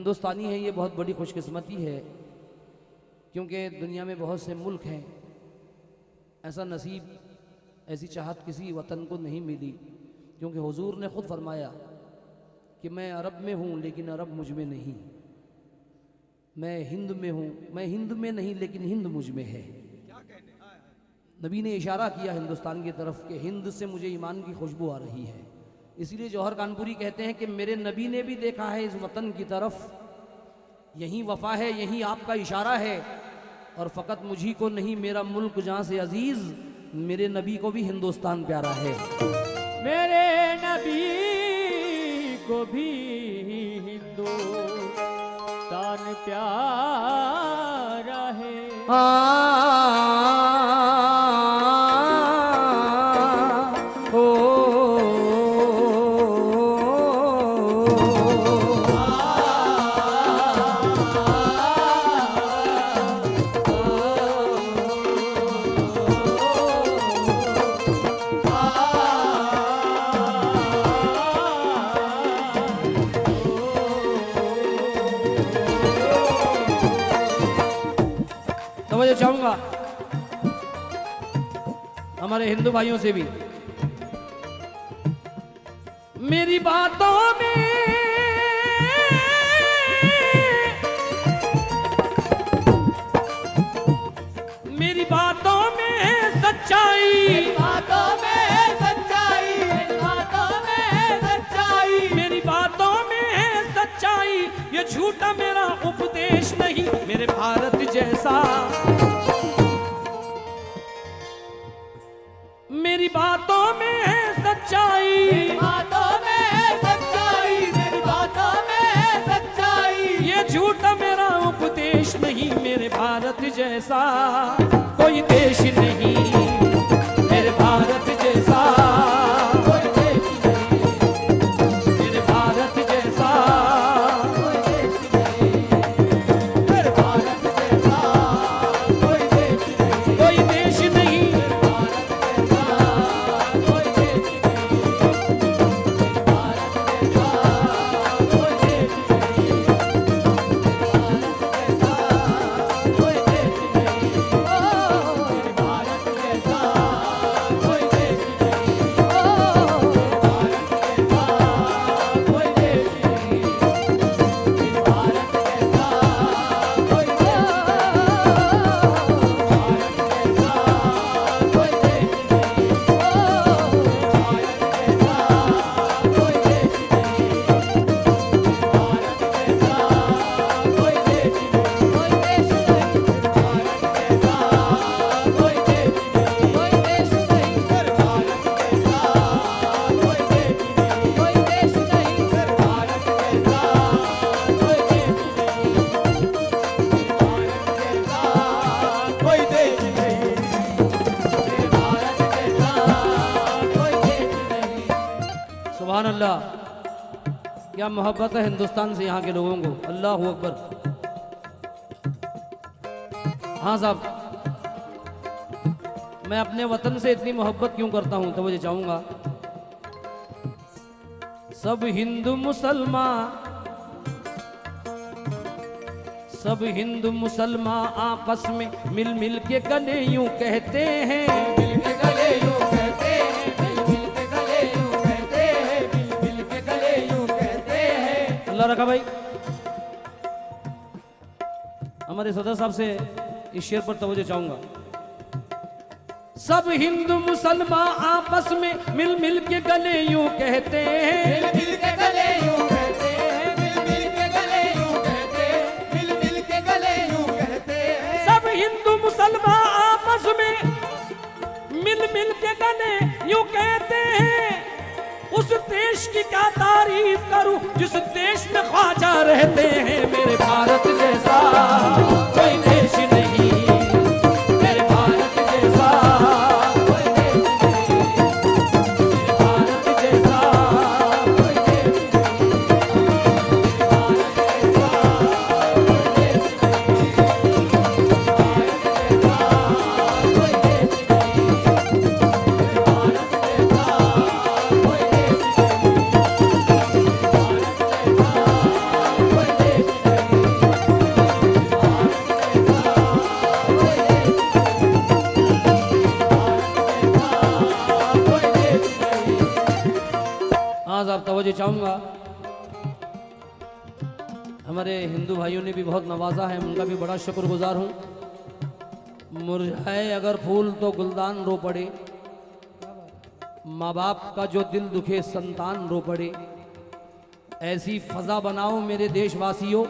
हिंदुस्तानी है ये बहुत बड़ी खुशकिस्मती है, क्योंकि दुनिया में बहुत से मुल्क हैं, ऐसा नसीब ऐसी चाहत किसी वतन को नहीं मिली, क्योंकि हुजूर ने खुद फरमाया कि मैं अरब में हूँ लेकिन अरब मुझ में नहीं, मैं हिंद में हूँ, मैं हिंद में नहीं लेकिन हिंद मुझ में है। नबी ने इशारा किया हिंदुस्तान की तरफ कि हिंद से मुझे ईमान की खुशबू आ रही है। इसीलिए जौहर कानपुरी कहते हैं कि मेरे नबी ने भी देखा है इस वतन की तरफ, यहीं वफा है, यहीं आपका इशारा है, और फ़कत मुझी को नहीं मेरा मुल्क जहाँ से अजीज़, मेरे नबी को भी हिंदुस्तान प्यारा है। मेरे नबी को भी हिंदुस्तान प्यारा है। तो चाहूंगा हमारे हिंदू भाइयों से भी, मेरी बातों में मेरी बातों में सच्चाई, मेरी बातों में सच्चाई, मेरी बातों में सच्चाई, मेरी बातों में सच्चाई, ये झूठा मेरा उपदेश नहीं, मेरे भारत जैसा। मेरी बातों में है सच्चाई, मेरी बातों में सच्चाई, मेरी बातों में सच्चाई, ये झूठा मेरा उपदेश नहीं, मेरे भारत जैसा कोई देश नहीं, मेरे भारत जैसा कोई देश नहीं, मेरे भारत जैसा कोई देश नहीं, मेरे भारत जैसा कोई देश नहीं, कोई देश नहीं, कोई देश सुभान अल्लाह, क्या मोहब्बत है हिंदुस्तान से यहाँ के लोगों को। अल्लाह अकबर। हाँ साहब, मैं अपने वतन से इतनी मोहब्बत क्यों करता हूँ, तो मुझे चाहूंगा सब हिंदू मुसलमान आपस में मिल मिल के गले यूं कहते हैं, मिल के गले यूं कहते हैं, मिल मिल के गले यूं कहते हैं, मिल मिल के गले यूं कहते हैं। अल्लाह रखा भाई। हमारे सदर साहब से इस शेर पर तवज्जो चाहूंगा। सब हिंदू मुसलमान आपस में मिल मिल के गले यूं कहते हैं, मिल मिल के गले यूं कहते हैं, मिल मिल के गले यूं कहते हैं, मिल मिल के गले यूं कहते हैं। सब हिंदू मुसलमान आपस में मिल मिल के गले यूं कहते हैं। उस देश की क्या तारीफ करूं जिस देश में ख्वाजा रहते हैं, मेरे भारत जैसा कोई देश नहीं, मेरे भारत जैसा कोई देश नहीं, मेरे भारत जैसा कोई देश नहीं, मेरे भारत जैसा कोई देश नहीं, चाहूँगा, हमारे हिंदू भाइयों ने भी बहुत नवाजा है, उनका भी बड़ा शुक्रगुजार हूँ। मुरझाए अगर फूल तो गुलदान रो पड़े, माँ बाप का जो दिल दुखे संतान रो पड़े। ऐसी फजा बनाओ मेरे देशवासियों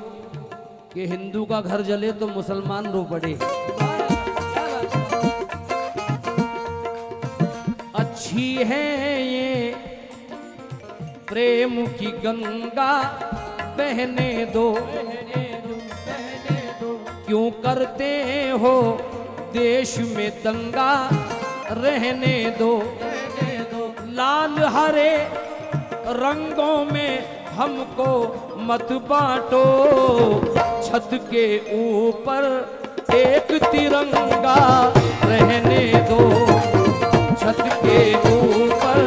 कि हिंदू का घर जले तो मुसलमान रो पड़े। अच्छी है ये प्रेम की गंगा बहने दो, क्यों करते हो देश में दंगा रहने दो। लाल हरे रंगों में हमको मत बांटो, छत के ऊपर एक तिरंगा रहने दो, छत के ऊपर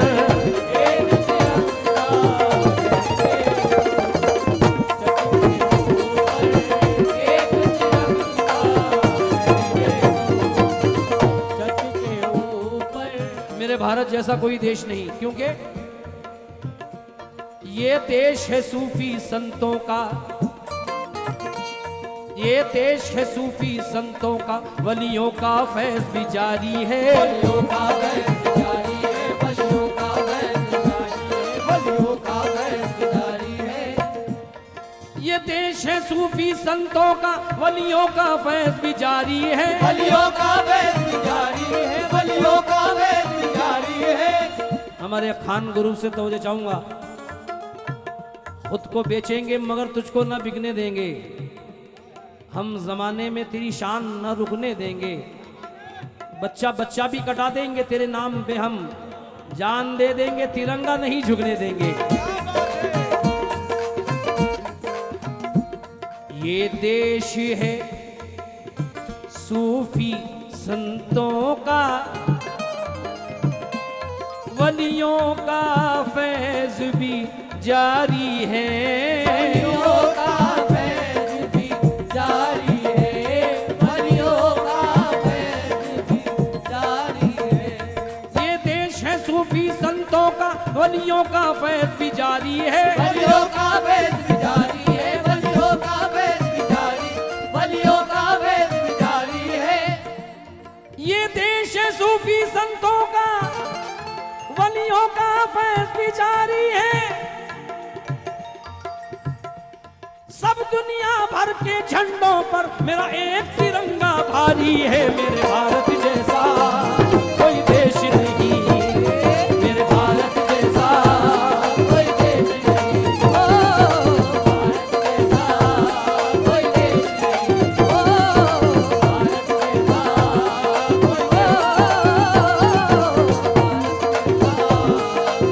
एक तिरंगा छत के ऊपर। मेरे भारत जैसा कोई देश नहीं, क्योंकि ये देश है सूफी संतों का, ये देश है सूफी संतों का, वलियों का फैज भी जारी है, वलियों का फैज भी जारी है, वलियों का फैज भी जारी है, वलियों का फैज भी जारी है। ये देश है सूफी संतों का, वलियों का फैज भी जारी है, वलियों का फैज भी जारी है, वलियों का फैज भी जारी है। हमारे खान गुरु से तो चाहूंगा, खुद को बेचेंगे मगर तुझको न बिकने देंगे, हम जमाने में तेरी शान न रुकने देंगे। बच्चा बच्चा भी कटा देंगे तेरे नाम पे, हम जान दे देंगे, तिरंगा नहीं झुकने देंगे। ये देश है सूफी संतों का, वलियों का फैज भी जारी है, वलियों का फैज भी जारी है, वलियों का फैज भी जारी है। ये देश है सूफी संतों का, वलियों का फैज भी जारी है, वलियों का फैज भी जारी है, वलियों का फैज भी जारी, वलियों का फैज भी जारी है। ये देश है सूफी संतों का, वलियों का फैज भी जारी है। सब दुनिया भर के झंडों पर मेरा एक तिरंगा भारी है, मेरे भारत जैसा कोई देश नहीं, मेरे भारत जैसा कोई देश नहीं, ओ भारत जैसा कोई देश नहीं, ओ भारत जैसा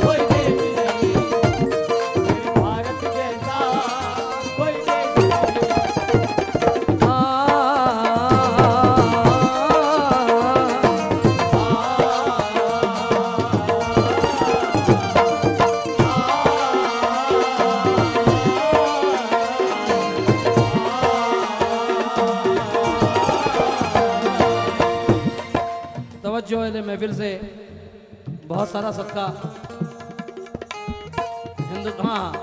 कोई देश नहीं, भारत जैसा कोई तवज्जो है महफिल से, बहुत सारा सदका हिंदुस्तान।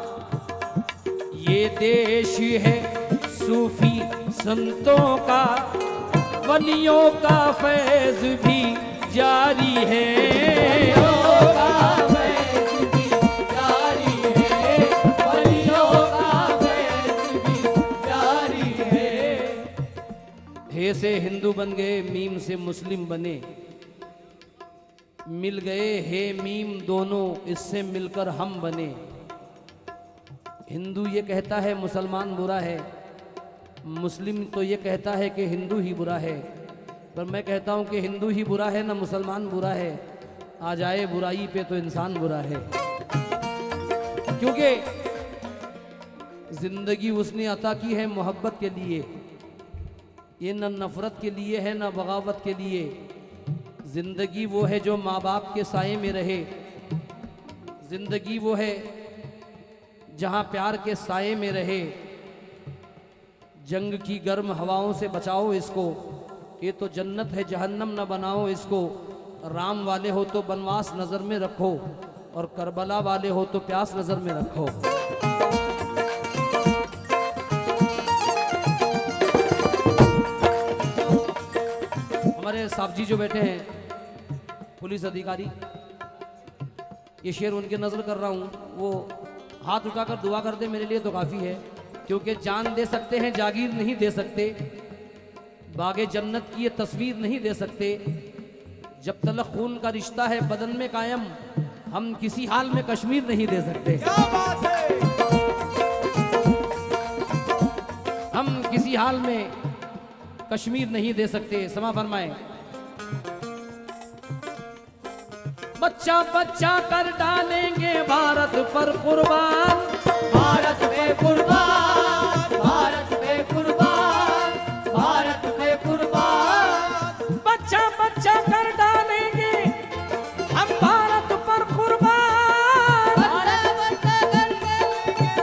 ये देश है सूफी संतों का, वलियों का फैज भी जारी है, वलियों का फैज भी जारी है, वलियों का फैज भी जारी है। हे से हिंदू बन गए, मीम से मुस्लिम बने, मिल गए हे मीम दोनों, इससे मिलकर हम बने। हिंदू ये कहता है मुसलमान बुरा है, मुस्लिम तो ये कहता है कि हिंदू ही बुरा है, पर मैं कहता हूं कि हिंदू ही बुरा है ना मुसलमान बुरा है। आ जाए बुराई पे तो इंसान बुरा है, क्योंकि जिंदगी उसने अता की है मोहब्बत के लिए, ये न नफरत के लिए है न बगावत के लिए। जिंदगी वो है जो माँ बाप के साए में रहे, जिंदगी वो है जहाँ प्यार के साए में रहे। जंग की गर्म हवाओं से बचाओ इसको, ये तो जन्नत है जहन्नम न बनाओ इसको। राम वाले हो तो बनवास नज़र में रखो, और करबला वाले हो तो प्यास नजर में रखो। हमारे साहब जी जो बैठे हैं पुलिस अधिकारी, ये शेर उनके नजर कर रहा हूं, वो हाथ उठाकर दुआ कर दे मेरे लिए तो काफी है, क्योंकि जान दे सकते हैं जागीर नहीं दे सकते, बागे जन्नत की ये तस्वीर नहीं दे सकते। जब तलक खून का रिश्ता है बदन में कायम, हम किसी हाल में कश्मीर नहीं दे सकते। क्या बात है। हम किसी हाल में कश्मीर नहीं दे सकते। समा फरमाए। बच्चा बच्चा कर डालेंगे भारत पर कुर्बान, भारत पे कुर्बान, भारत पे कुर्बान, भारत पे कुर्बान। बच्चा बच्चा कर डालेंगे हम भारत पर कुर्बान, बच्चा कर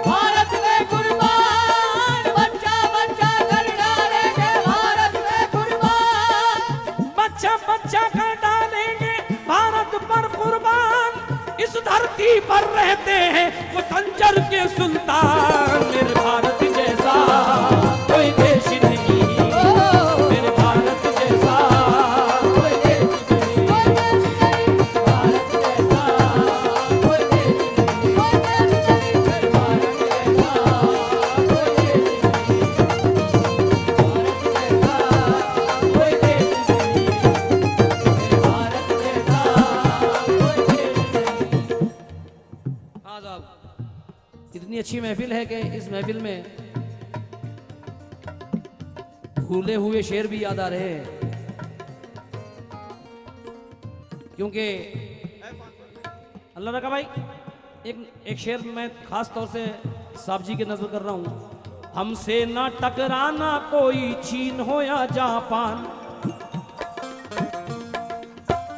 भारत पे कुर्बान, बच्चा बच्चा कर डालेंगे भारत पे कुर्बान, बच्चा बच्चा कर डालेंगे भारत पर कुर्बान। इस धरती पर रहते हैं वो संजर के सुल्तान। मेरे भारत जैसा कोई देश नहीं, मेरे भारत जैसा कोई देश नहीं, भारत जैसा कोई देश नहीं, भारत जैसा कोई देश नहीं, भारत जैसा कोई देश नहीं, भारत जैसा कोई देश नहीं। हाँ साहब, इतनी अच्छी महफिल है कि इस महफिल में भूले हुए शेर भी याद आ रहे हैं, क्योंकि अल्लाह रखा भाई एक शेर मैं खास तौर से साहब जी के नजर कर रहा हूं। हमसे ना टकराना कोई चीन हो या जापान,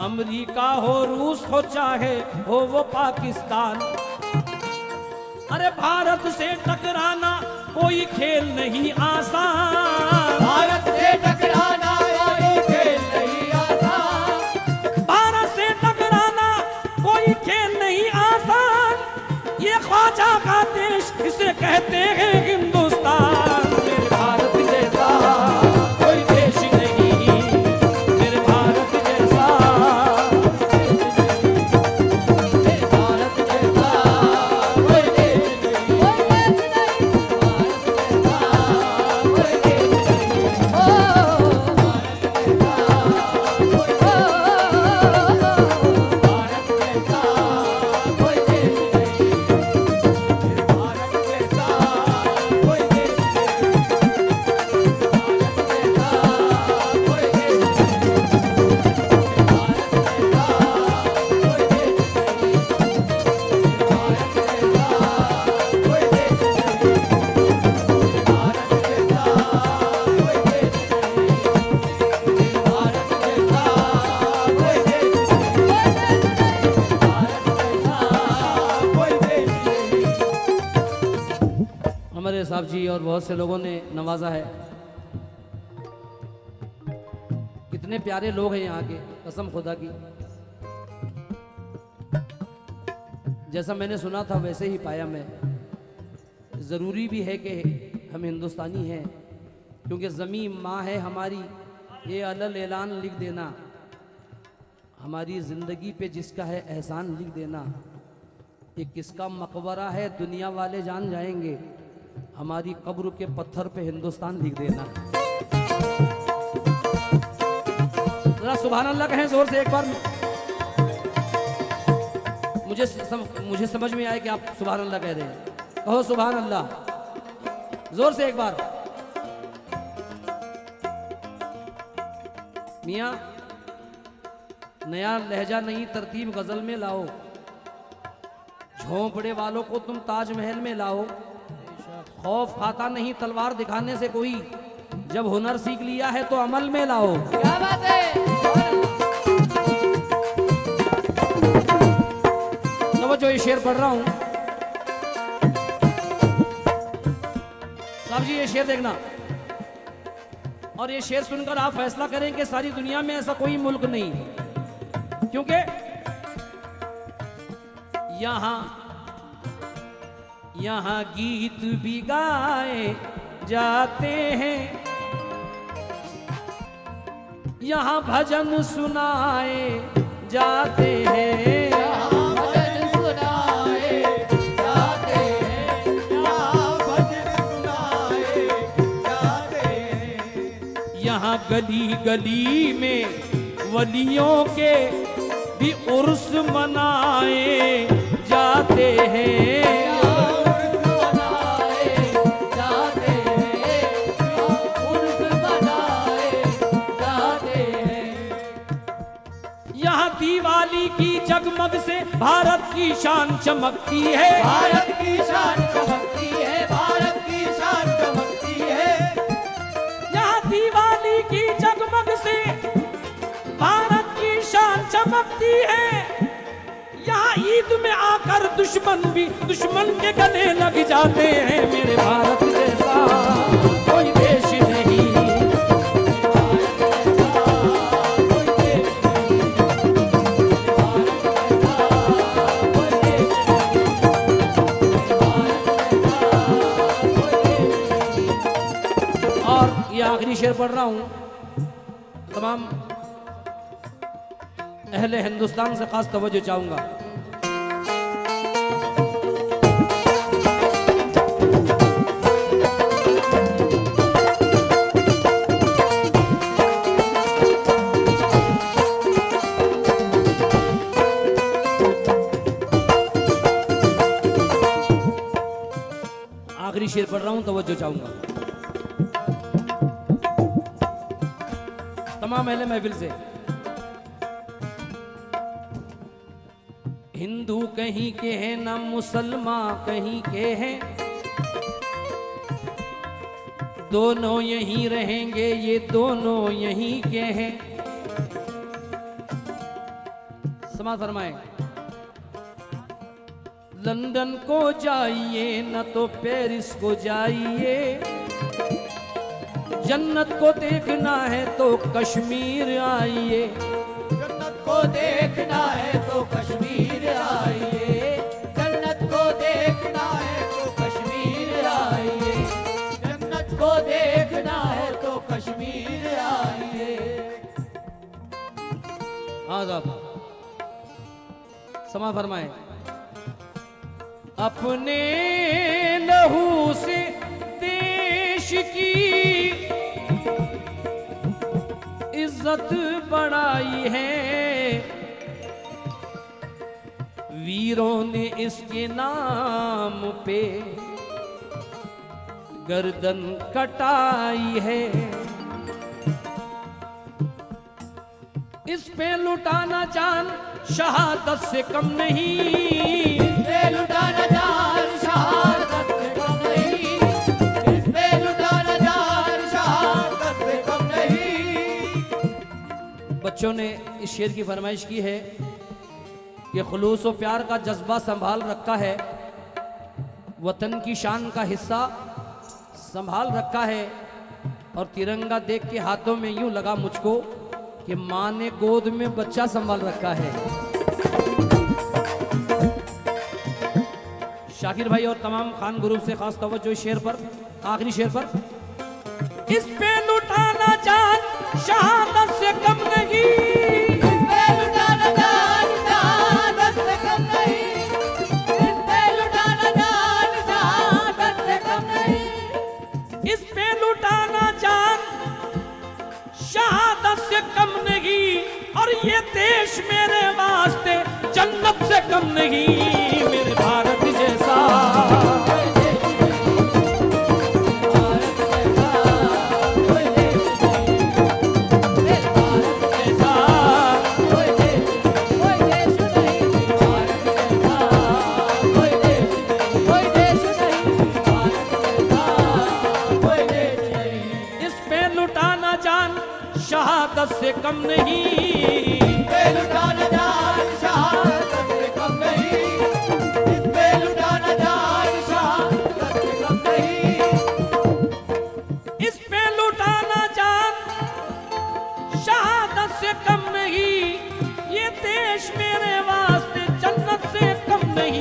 अमेरिका हो रूस हो चाहे हो वो पाकिस्तान। अरे भारत से टकराना कोई खेल नहीं आसान, भारत से टकराना कोई खेल नहीं आसान, भारत से टकराना कोई खेल नहीं आसान। ये ख्वाजा का देश इसे कहते हैं हिंदुस्तान। मेरे भारत जैसा कोई देश नहीं, मेरे भारत जैसा भारत जैसा कोई देश नहीं, भारत जैसा कोई देश नहीं, भारत जैसा कोई देश नहीं, भारत जैसा कोई देश हमारे साहब जी और बहुत से लोगों ने नवाजा है। कितने प्यारे लोग हैं यहाँ के, कसम खुदा की। जैसा मैंने सुना था वैसे ही पाया मैं। ज़रूरी भी है कि हम हिंदुस्तानी हैं, क्योंकि ज़मीं माँ है हमारी, ये अलल ऐलान लिख देना। हमारी ज़िंदगी पे जिसका है एहसान लिख देना। ये किसका मकबरा है दुनिया वाले जान जाएंगे, हमारी कब्र के पत्थर पे हिंदुस्तान लिख देना। जरा सुभान अल्लाह कहें जोर से एक बार। मुझे समझ में आए कि आप सुभान अल्लाह कह रहे हैं। कहो सुभान अल्लाह जोर से एक बार। मियाँ नया लहजा नहीं तरतीब गजल में लाओ, झोंपड़े वालों को तुम ताजमहल में लाओ। खौफ खाता नहीं तलवार दिखाने से कोई, जब हुनर सीख लिया है तो अमल में लाओ। क्या बात है। तो जो ये शेर पढ़ रहा हूं साहब जी, ये शेर देखना और ये शेर सुनकर आप फैसला करें कि सारी दुनिया में ऐसा कोई मुल्क नहीं, क्योंकि यहाँ गीत भी गाए जाते हैं, यहाँ भजन सुनाए जाते हैं, यहाँ भजन सुनाए जाते हैं, यहाँ भजन सुनाए जाते हैं। यहाँ गली गली में वलियों के भी उर्स मनाए जाते हैं, उर्स मनाए जाते हैं, उर्स मनाए जाते हैं। यहाँ दिवाली की जगमग से भारत की शान चमकती है, भारत की शान चमकती है, भारत की शान चमकती है। यहाँ दिवाली की जगमग से भारत की शान चमकती है। यहाँ ईद में आकर दुश्मन भी दुश्मन के गले लग जाते हैं। मेरे भारत जैसा कोई देश नहीं, और ये आखिरी शेर पढ़ रहा हूँ। तमाम अहले हिंदुस्तान से खास तवज्जो चाहूंगा। आखिरी शेर पढ़ रहा हूं, तवज्जो चाहूंगा तमाम अहले महफिल से। हिंदू कहीं के हैं ना मुसलमान कहीं के हैं, दोनों यहीं रहेंगे ये दोनों यहीं के हैं। समाज फरमाए, लंदन को जाइए न तो पेरिस को जाइए, जन्नत को देखना है तो कश्मीर आइए, जन्नत को देखना है तो कश्मीर आइए, जन्नत को देखना है तो कश्मीर आइए, जन्नत को देखना है तो कश्मीर आइए। हाँ साहब, समा फरमाए, अपने लहू से देश की इज्जत बढ़ाई है, वीरों ने इसके नाम पे गर्दन कटाई है। इस पे लुटाना जान शहादत से कम नहीं, इस पे लुटाना जान शहादत से कम नहीं, इस पे लुटाना जान शहादत से कम नहीं। बच्चों ने इस शेर की फरमाइश की है कि खुलूस और प्यार का जज्बा संभाल रखा है, वतन की शान का हिस्सा संभाल रखा है, और तिरंगा देख के हाथों में यूं लगा मुझको कि माँ ने गोद में बच्चा संभाल रखा है। शाकिर भाई और तमाम खान ग्रुप से खास तवज्जो इस शेर पर, आखिरी शेर पर, इस पे लुटाना जान शहादत से कम नहीं, इस पे लुटाना जान शहादत से कम नहीं, इस पे लुटाना जान शहादत से कम नहीं, इस पे लुटाना जान शहादत से कम नहीं, और ये देश मेरे वास्ते जन्नत से कम नहीं। मेरे भारत जैसा शहादत से कम नहीं, पे लुटाना जान शहादत से कम नहीं, इस पे लुटाना जान शहादत से कम नहीं, इस पे लुटाना जान शहादत से कम नहीं, ये देश मेरे वास्ते जन्नत से कम नहीं।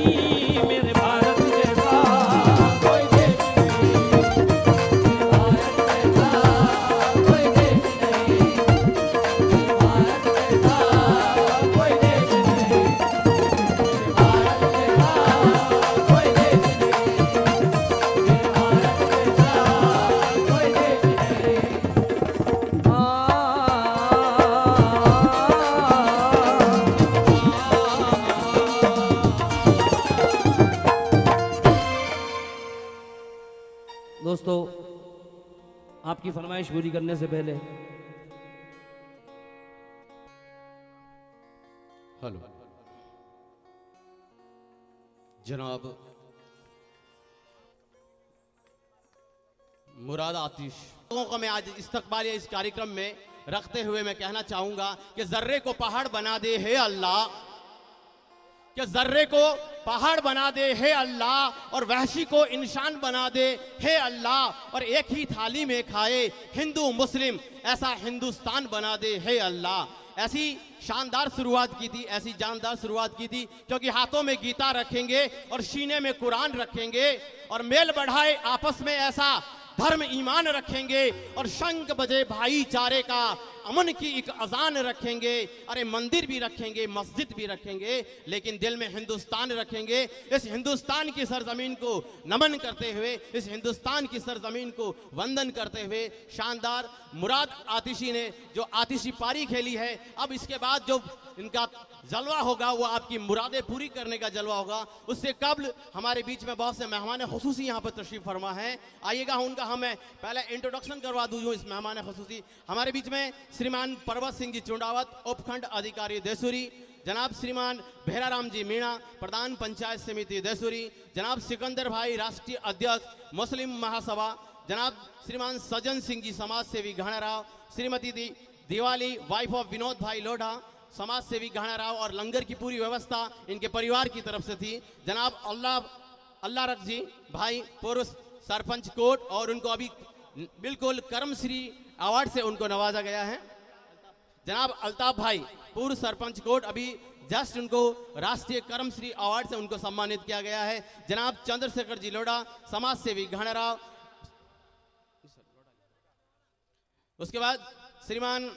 आपकी फरमाइश पूरी करने से पहले हेलो जनाब मुराद आतिश लोगों को मैं आज इस्तकबालिया इस कार्यक्रम में रखते हुए मैं कहना चाहूंगा कि जर्रे को पहाड़ बना दे हे अल्लाह, कि जर्रे को पहाड़ बना दे हे अल्लाह, और वहशी को इंसान बना दे हे अल्लाह, और एक ही थाली में खाए हिंदू मुस्लिम ऐसा हिंदुस्तान बना दे हे अल्लाह। ऐसी शानदार शुरुआत की थी, ऐसी जानदार शुरुआत की थी, क्योंकि हाथों में गीता रखेंगे और सीने में कुरान रखेंगे और मेल बढ़ाए आपस में ऐसा धर्म ईमान रखेंगे और शंख बजे भाईचारे का अमन की एक अजान रखेंगे। अरे मंदिर भी रखेंगे, मस्जिद भी रखेंगे, लेकिन दिल में हिंदुस्तान रखेंगे। इस हिंदुस्तान की सरजमीन को नमन करते हुए, इस हिंदुस्तान की सरजमीन को वंदन करते हुए शानदार मुराद आतिशी ने जो आतिशी पारी खेली है, अब इसके बाद जो इनका जलवा होगा वो आपकी मुरादें पूरी करने का जलवा होगा। उससे कबल हमारे बीच में बहुत से मेहमान खुसूसी यहाँ पर तशरीफ फरमा है। आइएगा उनका हमें पहले इंट्रोडक्शन करवा दूँ। इस मेहमान खुसूसी हमारे बीच में श्रीमान परवत सिंह जी चुंडावत, उपखंड अधिकारी देसुरी, जनाब श्रीमान भेराराम जी मीणा, प्रधान पंचायत समिति देसुरी, जनाब सिकंदर भाई राष्ट्रीय अध्यक्ष मुस्लिम महासभा, जनाब श्रीमान सज्जन सिंह जी समाज सेवी घाणाराव, श्रीमती दिवाली वाइफ ऑफ विनोद भाई लोढ़ा समाज सेवी घाणाराव, और लंगर की पूरी व्यवस्था इनके परिवार की तरफ से थी। जनाब अल्लाह रख जी भाई पूर्व सरपंच कोट, और उनको अभी बिल्कुल कर्मश्री अवार्ड से उनको नवाजा गया है। जनाब अल्ताफ भाई पूर्व सरपंच कोट, अभी जस्ट उनको राष्ट्रीय कर्मश्री अवार्ड से उनको सम्मानित किया गया है। जनाब चंद्रशेखर जी लोढ़ा समाज सेवी घाणाराव, उसके बाद श्रीमान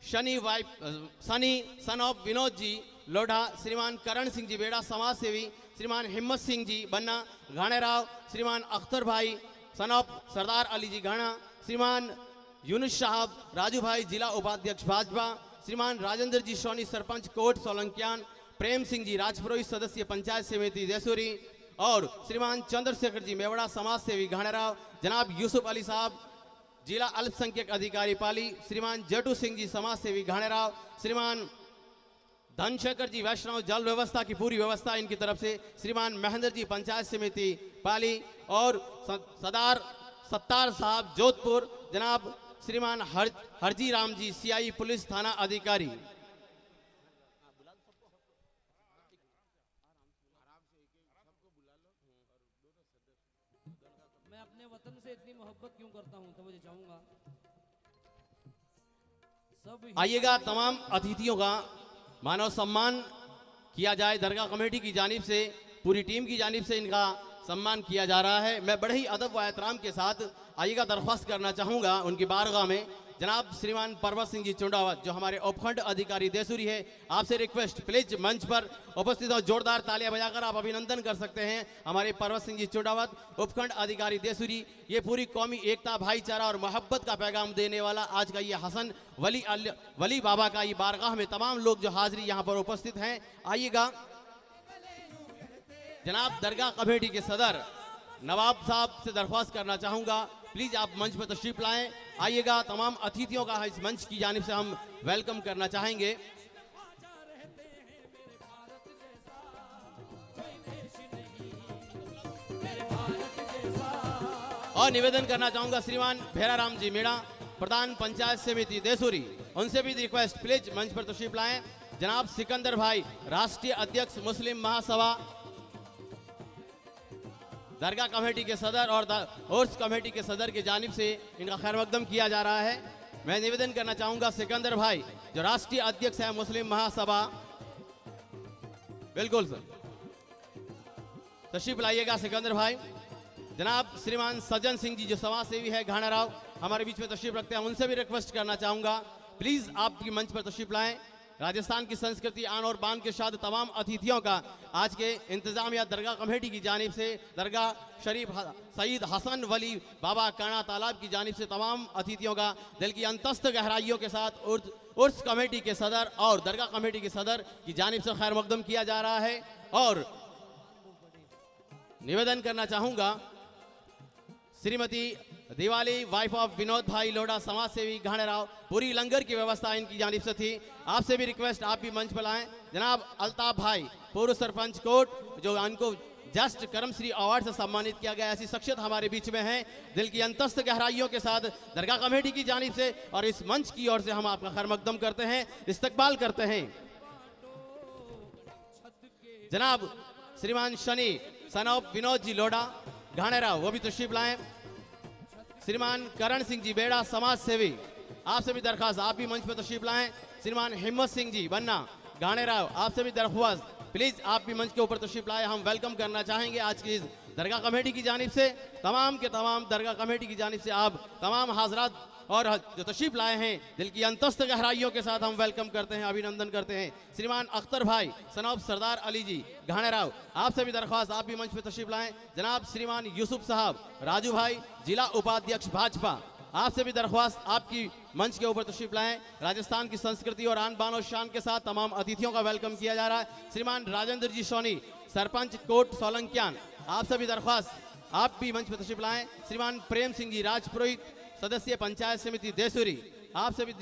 शनि सन ऑफ विनोद जी लोढ़ा, श्रीमान करण सिंह जी बेड़ा समाज सेवी, श्रीमान हिम्मत सिंह जी बन्ना घाणेराव, श्रीमान अख्तर भाई सन ऑफ सरदार अली जी घाना, श्रीमान यूनुस साहब राजू भाई जिला उपाध्यक्ष भाजपा, श्रीमान राजेंद्र जी सोनी सरपंच कोट सोलंकियान, प्रेम सिंह जी राजपुरोहित सदस्य पंचायत समिति देसुरी, और श्रीमान चंद्रशेखर जी मेवड़ा समाज सेवी घाणेराव, जनाब यूसुफ अली साहब जिला अल्पसंख्यक अधिकारी पाली, श्रीमान जटू सिंह जी समाज सेवी घाणेराव, श्रीमान धनशेखर जी वैष्णव जल व्यवस्था की पूरी व्यवस्था इनकी तरफ से, श्रीमान महेंद्र जी पंचायत समिति पाली, और सरदार सत्तार साहब जोधपुर, जनाब श्रीमान हरजी राम जी सीआई पुलिस थाना अधिकारी। मैं अपने वतन से इतनी मोहब्बत क्यों करता हूं तो मुझे चाहूंगा सब आइएगा तमाम अतिथियों का मानव सम्मान किया जाए। दरगाह कमेटी की जानिब से, पूरी टीम की जानिब से इनका सम्मान किया जा रहा है। मैं बड़े ही अदब व एहतराम के साथ आइएगा दरख्वास्त करना चाहूँगा उनकी बारगाह में, जनाब श्रीमान परवत सिंह जी चुंडावत जो हमारे उपखंड अधिकारी देसुरी है, आपसे रिक्वेस्ट प्लीज मंच पर उपस्थित और जोरदार तालियां बजाकर आप अभिनंदन कर सकते हैं हमारे परवत सिंह जी चुंडावत उपखंड अधिकारी देसुरी। ये पूरी कौमी एकता, भाईचारा और मोहब्बत का पैगाम देने वाला आज का ये हसन वली बाबा का ये बारगाह में तमाम लोग जो हाजिरी यहाँ पर उपस्थित हैं। आइएगा जनाब दरगाह कमेटी के सदर नवाब साहब से दरख्वास्त करना चाहूँगा, प्लीज आप मंच पर तशरीफ लाएं। आइएगा तमाम अतिथियों का इस मंच की जानिब से हम वेलकम करना चाहेंगे। और निवेदन करना चाहूंगा श्रीमान भेराराम जी मीणा प्रधान पंचायत समिति देसुरी, उनसे भी रिक्वेस्ट प्लीज मंच पर तशरीफ लाएं। जनाब सिकंदर भाई राष्ट्रीय अध्यक्ष मुस्लिम महासभा दरगाह कमेटी के सदर और उर्स कमेटी के सदर की जानिब से इनका खैर मकदम किया जा रहा है। मैं निवेदन करना चाहूंगा सिकंदर भाई जो राष्ट्रीय अध्यक्ष है मुस्लिम महासभा, बिल्कुल सर तशरीफ लाइएगा सिकंदर भाई। जनाब श्रीमान सज्जन सिंह जी जो समाज सेवी है घाणाराव हमारे बीच में तशरीफ रखते हैं, उनसे भी रिक्वेस्ट करना चाहूंगा प्लीज आपकी मंच पर तशरीफ लाएं। राजस्थान की संस्कृति आन और बान के साथ तमाम अतिथियों का आज के इंतजामिया दरगाह कमेटी की जानिब से, दरगाह शरीफ सईद हसन वली बाबा काना तालाब की जानिब से तमाम अतिथियों का दिल की अंतस्थ गहराइयों के साथ उर्स कमेटी के सदर और दरगाह कमेटी के सदर की जानिब से खैर मकदम किया जा रहा है। और निवेदन करना चाहूंगा श्रीमती दिवाली वाइफ ऑफ विनोद भाई लोढ़ा समाज सेवी घाणेराव, पूरी लंगर की व्यवस्था इनकी जानिब से थी। आपसे भी रिक्वेस्ट, आप भी मंच पर आएं। जनाब अल्ताफ भाई पूर्व सरपंच कोट, जो इनको जस्ट कर्मश्री अवार्ड से सम्मानित किया गया, ऐसी शख्सियत हमारे बीच में है। दिल की अंतस्थ गहराइयों के साथ दरगाह कमेटी की जानिब से और इस मंच की ओर से हम आपका खैर मकदम करते हैं, इस्तकबाल करते हैं। जनाब श्रीमान शनि सन ऑफ विनोद जी लोढ़ा घाणेराव, वो भी तशरीफ लाएं। श्रीमान करण सिंह जी बेड़ा समाज सेवी, आपसे भी दरखास्त, आप भी मंच पर तशरीफ लाएं। श्रीमान हिम्मत सिंह जी बन्ना घाणेराव, आपसे भी दरख्वास्त, प्लीज आप भी मंच के ऊपर तशरीफ लाएं। हम वेलकम करना चाहेंगे आज की इस दरगाह कमेटी की जानिब से, तमाम के तमाम दरगाह कमेटी की जानिब से आप तमाम हाजरात और जो तशरीफ लाए हैं, दिल की अंतस्थ गहराइयों के साथ हम वेलकम करते हैं, अभिनंदन करते हैं। श्रीमान अख्तर भाई सनौब सरदार अली जी घाणेराव, आपसे भी दरख्वास्त, आप भी मंच पर तशरीफ लाएं। जनाब श्रीमान यूसुफ साहब राजू भाई जिला उपाध्यक्ष भाजपा, आपसे भी दरख्वास्त, आपकी मंच के ऊपर तशरीफ लाएं। राजस्थान की संस्कृति और आन बान और शान के साथ तमाम अतिथियों का वेलकम किया जा रहा है। श्रीमान राजेंद्र जी सोनी सरपंच कोट सोलंकियान, आपसे भी दरख्वास्त, आप भी मंच पर तशरीफ लाएं। श्रीमान प्रेम सिंह जी राजपुरोहित सदस्य पंचायत समिति देसुरी, आपसे भी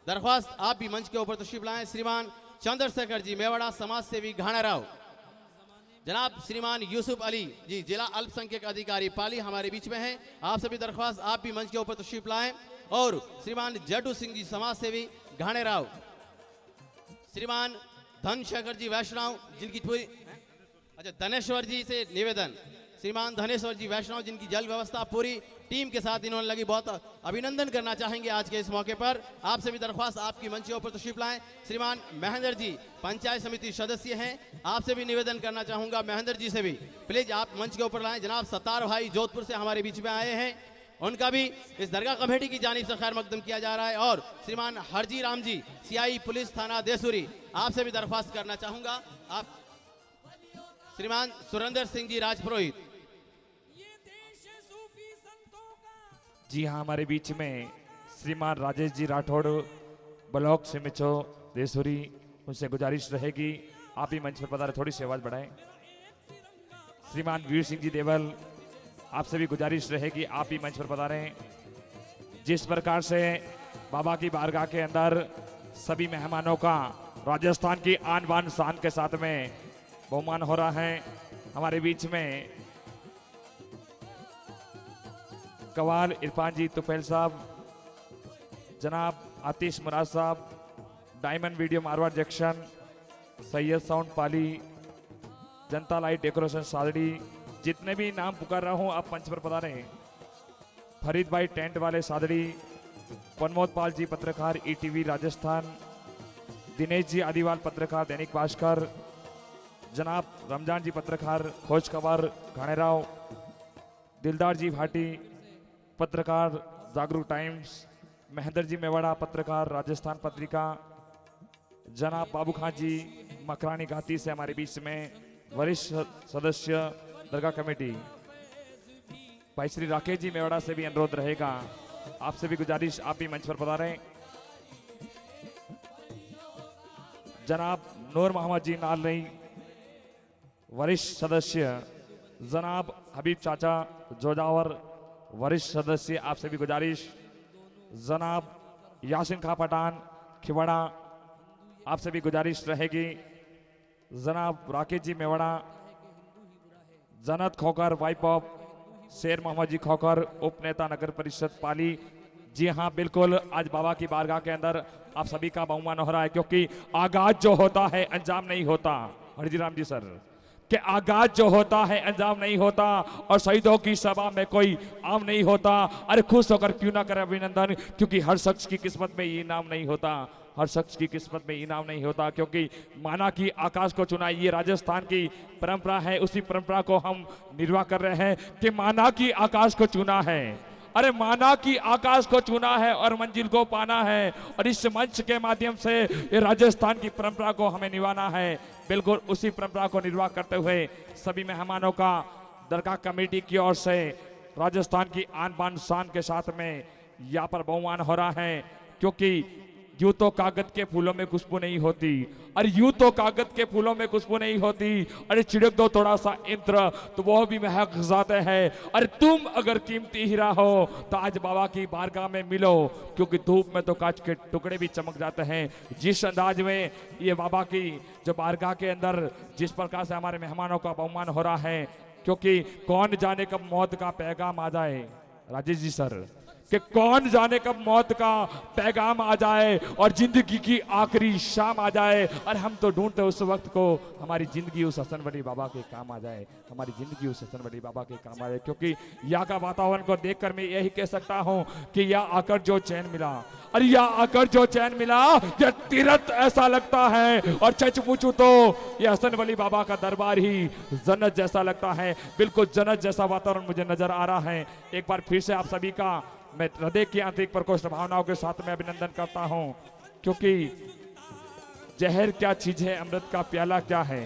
दरख्वास्त, आप भी मंच के ऊपर तशरीफ लाएं। श्रीमान चंद्रशेखर जी मेवाड़ा समाज सेवी घाणेराव, जनाब श्रीमान यूसुफ अली जी जिला अल्पसंख्यक अधिकारी पाली हमारे बीच में हैं, आपसे भी दरख्वास्त, आप भी मंच के ऊपर तशरीफ लाएं। और श्रीमान जड्डू सिंह जी समाज सेवी घाणेराव, श्रीमान धनशेखर जी वैष्णव जिनकी पूरी, अच्छा धनेश्वर जी से निवेदन, श्रीमान धनेश्वर जी वैष्णव जिनकी जल व्यवस्था पूरी टीम के साथ इन्होंने लगी, बहुत अभिनंदन करना चाहेंगे आज के इस मौके पर। आपसे भी दरख्वास्त, आपकी मंच के ऊपर तशरीफ लाएं। श्रीमान महेंद्र जी पंचायत समिति सदस्य हैं, आपसे भी निवेदन करना चाहूंगा, महेंद्र जी से भी प्लीज आप मंच के ऊपर लाएं। जनाब सत्तार भाई जोधपुर से हमारे बीच में आए हैं, उनका भी इस दरगाह कमेटी की जानिब से खैर मकदम किया जा रहा है। और श्रीमान हरजी राम जी सीआई पुलिस थाना देसुरी, आपसे भी दरख्वास्त करना चाहूंगा। आप श्रीमान सुरेंद्र सिंह जी राजपुरोहित, जी हाँ, हमारे बीच में श्रीमान राजेश जी राठौड़ ब्लॉक सिमिचो देसुरी, उनसे गुजारिश रहेगी आप ही मंच पर पधारें, थोड़ी सी आवाज बढ़ाएं। श्रीमान वीर सिंह जी देवल, आपसे भी गुजारिश रहेगी आप ही मंच पर पधारें। जिस प्रकार से बाबा की बारगाह के अंदर सभी मेहमानों का राजस्थान की आन बान शान के साथ में बहुमान हो रहा है, हमारे बीच में कवाल इरफान जी तुफैल साहब, जनाब आतिश मुराद साहब, diamond video Marwar junction, Syed sound Pali, Janta light decoration Sadri, जितने भी नाम पुकार रहा हूं आप मंच पर पधारें। फरीद भाई टेंट वाले सादड़ी, प्रमोद पाल जी पत्रकार ईटीवी राजस्थान, दिनेश जी आदिवाल पत्रकार दैनिक भास्कर, जनाब रमजान जी पत्रकार खोज खबर घाणेराव, दिलदार जी भाटी पत्रकार जागरूक टाइम्स, महेंद्र जी मेवाड़ा पत्रकार राजस्थान पत्रिका, जनाब बाबू खान जी मकरानी घाटी से हमारे बीच में वरिष्ठ सदस्य दरगाह कमेटी, भाई श्री राकेश जी मेवाड़ा से भी अनुरोध रहेगा, आपसे भी गुजारिश आप भी मंच पर पधारें। जनाब नूर मोहम्मद जी नालनी वरिष्ठ सदस्य, जनाब हबीब चाचा जोजावर वरिष्ठ सदस्य, आपसे भी गुजारिश। जनाब यासिन खां पठान खिवाड़ा, आपसे भी गुजारिश रहेगी। जनाब राकेश जी मेवाड़ा, जन्नत खोकर वाइफ ऑफ शेर मोहम्मद जी खोकर उप नेता नगर परिषद पाली। जी हाँ बिल्कुल, आज बाबा की बारगाह के अंदर आप सभी का बहुमान हो रहा है, क्योंकि आगाज जो होता है अंजाम नहीं होता। हरजी राम जी सर कि आगाज जो होता है अंजाम नहीं होता, और शहीदों की सभा में कोई आम नहीं होता। अरे खुश होकर क्यों ना करे अभिनंदन, क्योंकि हर शख्स की किस्मत में ये इनाम नहीं होता, हर शख्स की किस्मत में इनाम नहीं होता, क्योंकि माना कि आकाश को चुना, ये राजस्थान की परंपरा है, उसी परंपरा को हम निर्वाह कर रहे हैं कि माना कि आकाश को चुना है। अरे माना कि आकाश को चुना है और मंजिल को पाना है, और इस मंच के माध्यम से ये राजस्थान की परंपरा को हमें निभाना है। बिल्कुल उसी परंपरा को निर्वाह करते हुए सभी मेहमानों का दरगाह कमेटी की ओर से राजस्थान की आन बान शान के साथ में यहाँ पर बहुमान हो रहा है, क्योंकि यूं तो कागज के फूलों में खुशबू नहीं होती, अरे यूं तो कागज के फूलों में खुशबू नहीं होती, अरे छिड़क दो थोड़ा सा इत्र तो वो भी महक जाते हैं। अरे तुम अगर कीमती हीरा हो तो आज बाबा की बारगाह में मिलो, क्योंकि धूप में तो कांच के टुकड़े भी चमक जाते हैं। जिस अंदाज में ये बाबा की जो बारगाह के अंदर जिस प्रकार से हमारे मेहमानों का बहुमान हो रहा है, क्योंकि कौन जाने कब मौत का पैगाम आ जाए, राजेश जी सर, कि कौन जाने कब मौत का पैगाम आ जाए और जिंदगी की आखिरी शाम आ जाए। और हम तो ढूंढते उस वक्त को हमारी जिंदगी उस हसन वली बाबा के काम आ जाए, हमारी जिंदगी उस हसन वली बाबा के काम आ जाए। क्योंकि यहाँ का वातावरण को देखकर मैं यही कह सकता हूँ कि यहाँ आकर जो चैन मिला, अरे यहाँ आकर जो चैन मिला यह तीरथ ऐसा लगता है। और सच पूछूं तो ये हसन वली बाबा का दरबार ही जन्नत जैसा लगता है, बिल्कुल जन्नत जैसा वातावरण मुझे नजर आ रहा है। एक बार फिर से आप सभी का मैं हृदय की आंतरिक प्रकोष्ठ भावनाओं के साथ में अभिनंदन करता हूं, क्योंकि जहर क्या चीज है, अमृत का प्याला क्या है।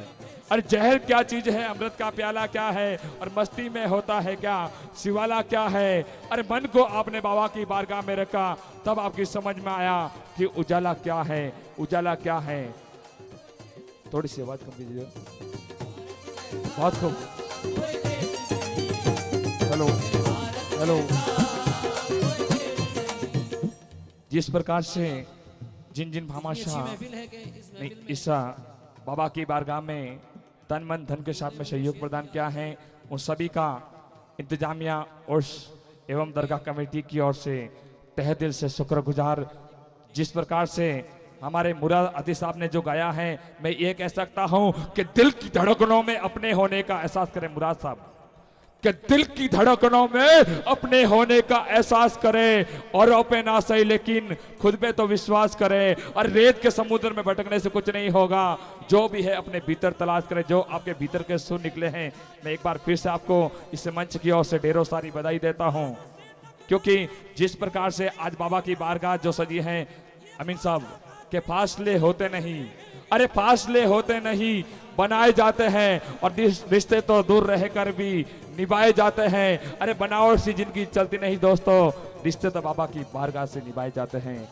अरे जहर क्या चीज है, अमृत का प्याला क्या है, और मस्ती में होता है क्या, शिवाला क्या है। अरे मन को आपने बाबा की बारगाह में रखा, तब आपकी समझ में आया कि उजाला क्या है, उजाला क्या है। थोड़ी सी आवाज कम कीजिए, बहुत खूब। Hello hello. जिस प्रकार से जिन जिन भामाशाह ने इस बाबा की बारगाह में तन मन धन के साथ में सहयोग प्रदान किया है, उन सभी का इंतजामिया और एवं दरगाह कमेटी की ओर से तहे दिल से शुक्रगुजार। जिस प्रकार से हमारे मुराद अदी साहब ने जो गाया है, मैं ये कह सकता हूं कि दिल की धड़कनों में अपने होने का एहसास करें मुराद साहब, कि दिल की धड़कनों में अपने होने का एहसास करे, और पे ना सही लेकिन खुद पे तो विश्वास करे। और रेत के समुद्र में भटकने से कुछ नहीं होगा, जो भी है अपने भीतर तलाश करे, जो आपके भीतर के सुर निकले हैं। मैं एक बार फिर से आपको इस मंच की ओर से ढेरों सारी बधाई देता हूं, क्योंकि जिस प्रकार से आज बाबा की बारगाह जो सजी है, अमीन साहब के फासले होते नहीं, अरे फासले होते नहीं बनाए जाते हैं, और रिश्ते तो दूर रहकर भी निभाए जाते हैं। अरे बनावट सी जिंदगी चलती नहीं दोस्तों, रिश्ते तो बाबा की बारगाह से निभाए जाते हैं।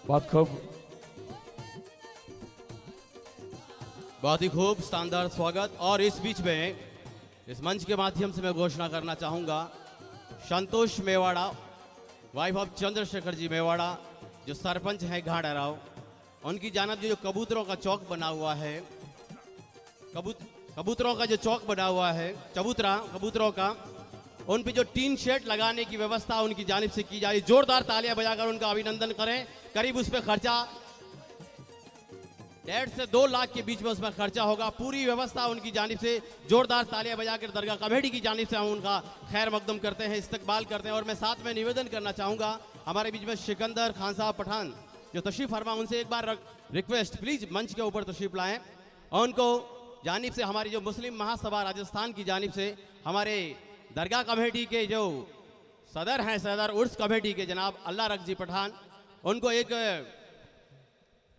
बहुत खूब, बहुत ही खूब, शानदार स्वागत। और इस बीच में इस मंच के माध्यम से मैं घोषणा करना चाहूंगा, संतोष मेवाड़ा, वाइफ ऑफ चंद्रशेखर जी मेवाड़ा, जो सरपंच हैं घाड़ाराव, उनकी जानब जो कबूतरों का चौक बना हुआ है, कबूतरों का जो चौक बना हुआ है, कबूतरों का, उन पे जो टीन शेड लगाने की व्यवस्था उनकी जानिब से की जा रही, जोरदार तालियां बजाकर उनका अभिनंदन करें। करीब उस पर खर्चा 1.5 से 2 लाख के बीच में उसमें खर्चा होगा। पूरी व्यवस्था उनकी जानिब से जोरदार तालियां बजाकर दरगाह कमेटी की जानिब से हम उनका खैर मकदम करते हैं, इस्तकबाल करते हैं। और मैं साथ में निवेदन करना चाहूंगा, हमारे बीच में सिकंदर खान साहब पठान जो तशरीफ फरमा, उनसे एक बार रिक्वेस्ट, प्लीज मंच के ऊपर तशरीफ लाएं। और उनको जानिब से हमारी जो मुस्लिम महासभा राजस्थान की जानिब से हमारे दरगाह कमेटी के जो सदर हैं, सदर उर्स कमेटी के जनाब अल्लाह रख जी पठान, उनको एक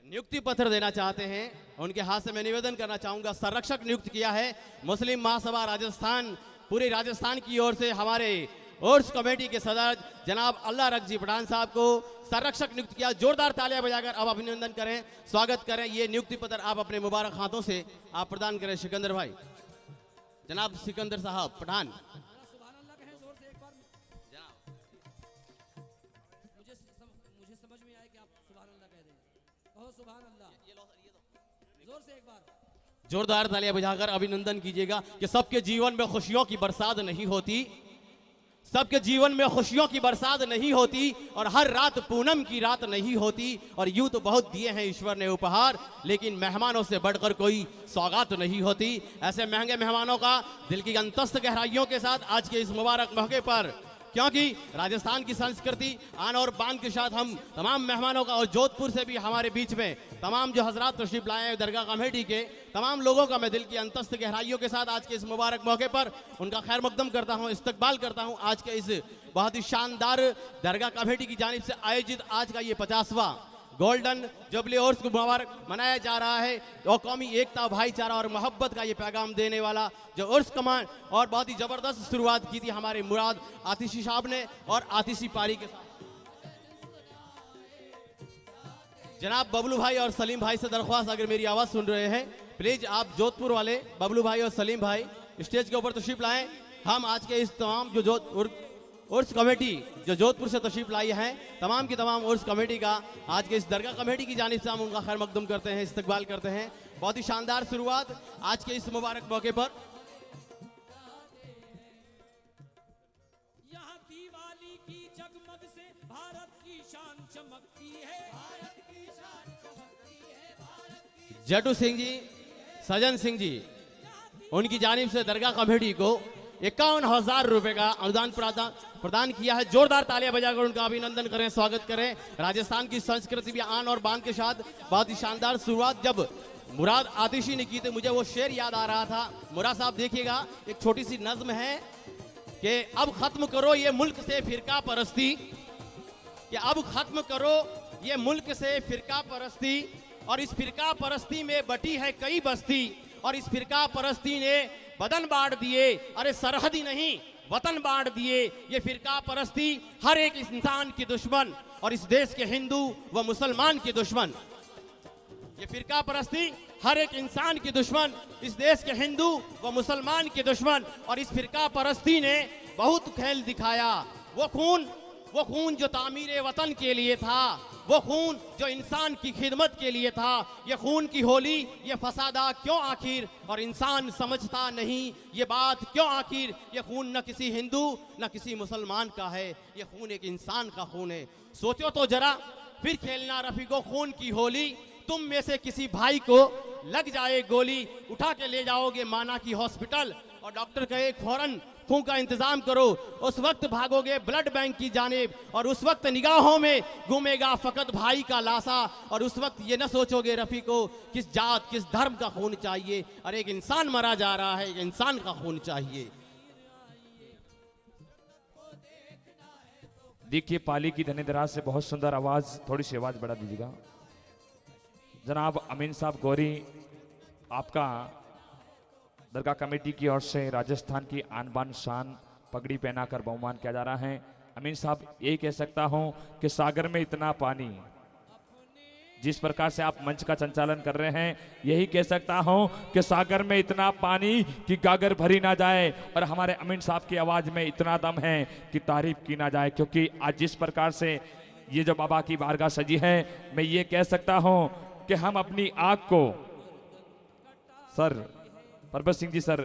नियुक्ति पत्र देना चाहते हैं। उनके हाथ से मैं निवेदन करना चाहूंगा, संरक्षक नियुक्त किया है मुस्लिम महासभा राजस्थान, पूरे राजस्थान की ओर से हमारे उर्स कमेटी के सदर जनाब अल्लाह रख जी पठान साहब को संरक्षक नियुक्त किया। जोरदार तालियां बजाकर अब अभिनंदन करें, स्वागत करें। ये नियुक्ति पत्र आप अपने मुबारक हाथों से आप प्रदान करें। सिकंदर भाई, जनाब सिकंदर साहब पठान, मुझे समझ में आए कि आप सुभान अल्लाह कह दें। कहो सुभान अल्लाह, जोर से एक बार जोरदार तालियां बजाकर अभिनंदन कीजिएगा कि सबके जीवन में खुशियों की बरसात नहीं होती, सबके जीवन में खुशियों की बरसात नहीं होती, और हर रात पूनम की रात नहीं होती। और यूं तो बहुत दिए हैं ईश्वर ने उपहार, लेकिन मेहमानों से बढ़कर कोई सौगात नहीं होती। ऐसे महंगे मेहमानों का दिल की अंतस्थ गहराइयों के साथ आज के इस मुबारक मौके पर, क्योंकि राजस्थान की संस्कृति आन और बान के साथ हम तमाम मेहमानों का, और जोधपुर से भी हमारे बीच में तमाम जो हजरात तशरीफ लाए हैं दरगाह कमेटी के, तमाम लोगों का मैं दिल की अंतस्थ गहराइयों के साथ आज के इस मुबारक मौके पर उनका खैर मकदम करता हूं, इस्तकबाल करता हूं। आज के इस बहुत ही शानदार दरगाह कमेटी की जानिब से आयोजित आज का ये 50वां गोल्डन जुबली उर्स को मुबारक मनाया जा रहा है, और कौमी एकता, भाईचारा और मोहब्बत का ये पैगाम देने वाला जो उर्स कमान, और बहुत ही जबरदस्त शुरुआत की थी हमारे मुराद आतिशी साहब ने और आतिशी पारी के साथ। जनाब बबलू भाई और सलीम भाई से दरख्वास्त, अगर मेरी आवाज सुन रहे हैं, प्लीज आप जोधपुर वाले बबलू भाई और सलीम भाई स्टेज के ऊपर तशरीफ लाएं। हम आज के इस तमाम जो उर्स कमेटी जो जोधपुर से तशरीफ लाई है, तमाम की तमाम उर्स कमेटी का आज के इस दरगाह कमेटी की जानिब से हम उनका खैर मकदम करते हैं, इस्तकबाल करते हैं। बहुत ही शानदार शुरुआत आज के इस मुबारक मौके पर। यहाँ दिवाली की जगमग से भारत की शान चमकती है, भारत की शान चमकती है, भारत की। जटू सिंह जी, सजन सिंह जी, उनकी जानिब से दरगाह कमेटी को 51,000 रुपए का अनुदान प्रदान किया है। जोरदार तालियां बजाकर उनका अभिनंदन करें, स्वागत करें। राजस्थान की संस्कृति भी आन और बान के साथ बहुत ही शानदार शुरुआत जब मुराद आतिशी ने की तो मुझे वो शेर याद आ रहा था। मुराद साहब देखिएगा, एक छोटी सी नज्म है कि अब खत्म करो ये मुल्क से फिरका परस्ती, कि अब खत्म करो ये मुल्क से फिरका परस्ती, और इस फिरका परस्ती में बटी है कई बस्ती, और इस फिरका परस्ती ने बदन बांट दिए, अरे सरहदी नहीं वतन बांट दिए। ये फिरका परस्ती हर एक इंसान की दुश्मन, और इस देश के हिंदू व मुसलमान की दुश्मन। ये फिरका परस्ती हर एक इंसान की दुश्मन, इस देश के हिंदू व मुसलमान की दुश्मन, और इस फिरका परस्ती ने बहुत खेल दिखाया। वो खून जो तामीर वतन के लिए था, वो खून जो इंसान की खिदमत के लिए था। ये खून की होली, ये फसादा क्यों आखिर, और इंसान समझता नहीं ये बात क्यों आखिर। ये खून न किसी हिंदू न किसी मुसलमान का है, ये खून एक इंसान का खून है। सोचो तो जरा फिर खेलना रफीको खून की होली, तुम में से किसी भाई को लग जाए गोली, उठा के ले जाओगे माना की हॉस्पिटल, और डॉक्टर कहे फौरन खून का इंतजाम करो। उस वक्त भागोगे ब्लड बैंक की जानिब, और उस वक्त निगाहों में घूमेगा फकत भाई का लाशा, और उस वक्त ये न सोचोगे रफी को किस जात किस धर्म का खून चाहिए। अरे एक इंसान मरा जा रहा है, एक इंसान का खून चाहिए। देखिए पाली की धनेदराज से बहुत सुंदर आवाज, थोड़ी सी आवाज बढ़ा दीजिएगा। जनाब अमीन साहब गौरी, आपका दरगाह कमेटी की ओर से राजस्थान की आन बान शान पगड़ी पहनाकर बहुमान किया जा रहा है। अमीन साहब, यही कह सकता हूं कि सागर में इतना पानी, जिस प्रकार से आप मंच का संचालन कर रहे हैं, यही कह सकता हूं कि सागर में इतना पानी कि गागर भरी ना जाए, और हमारे अमीन साहब की आवाज में इतना दम है कि तारीफ की ना जाए। क्योंकि आज जिस प्रकार से ये जो बाबा की बारगाह सजी है, मैं ये कह सकता हूं कि हम अपनी आग को, सर परबत सिंह जी सर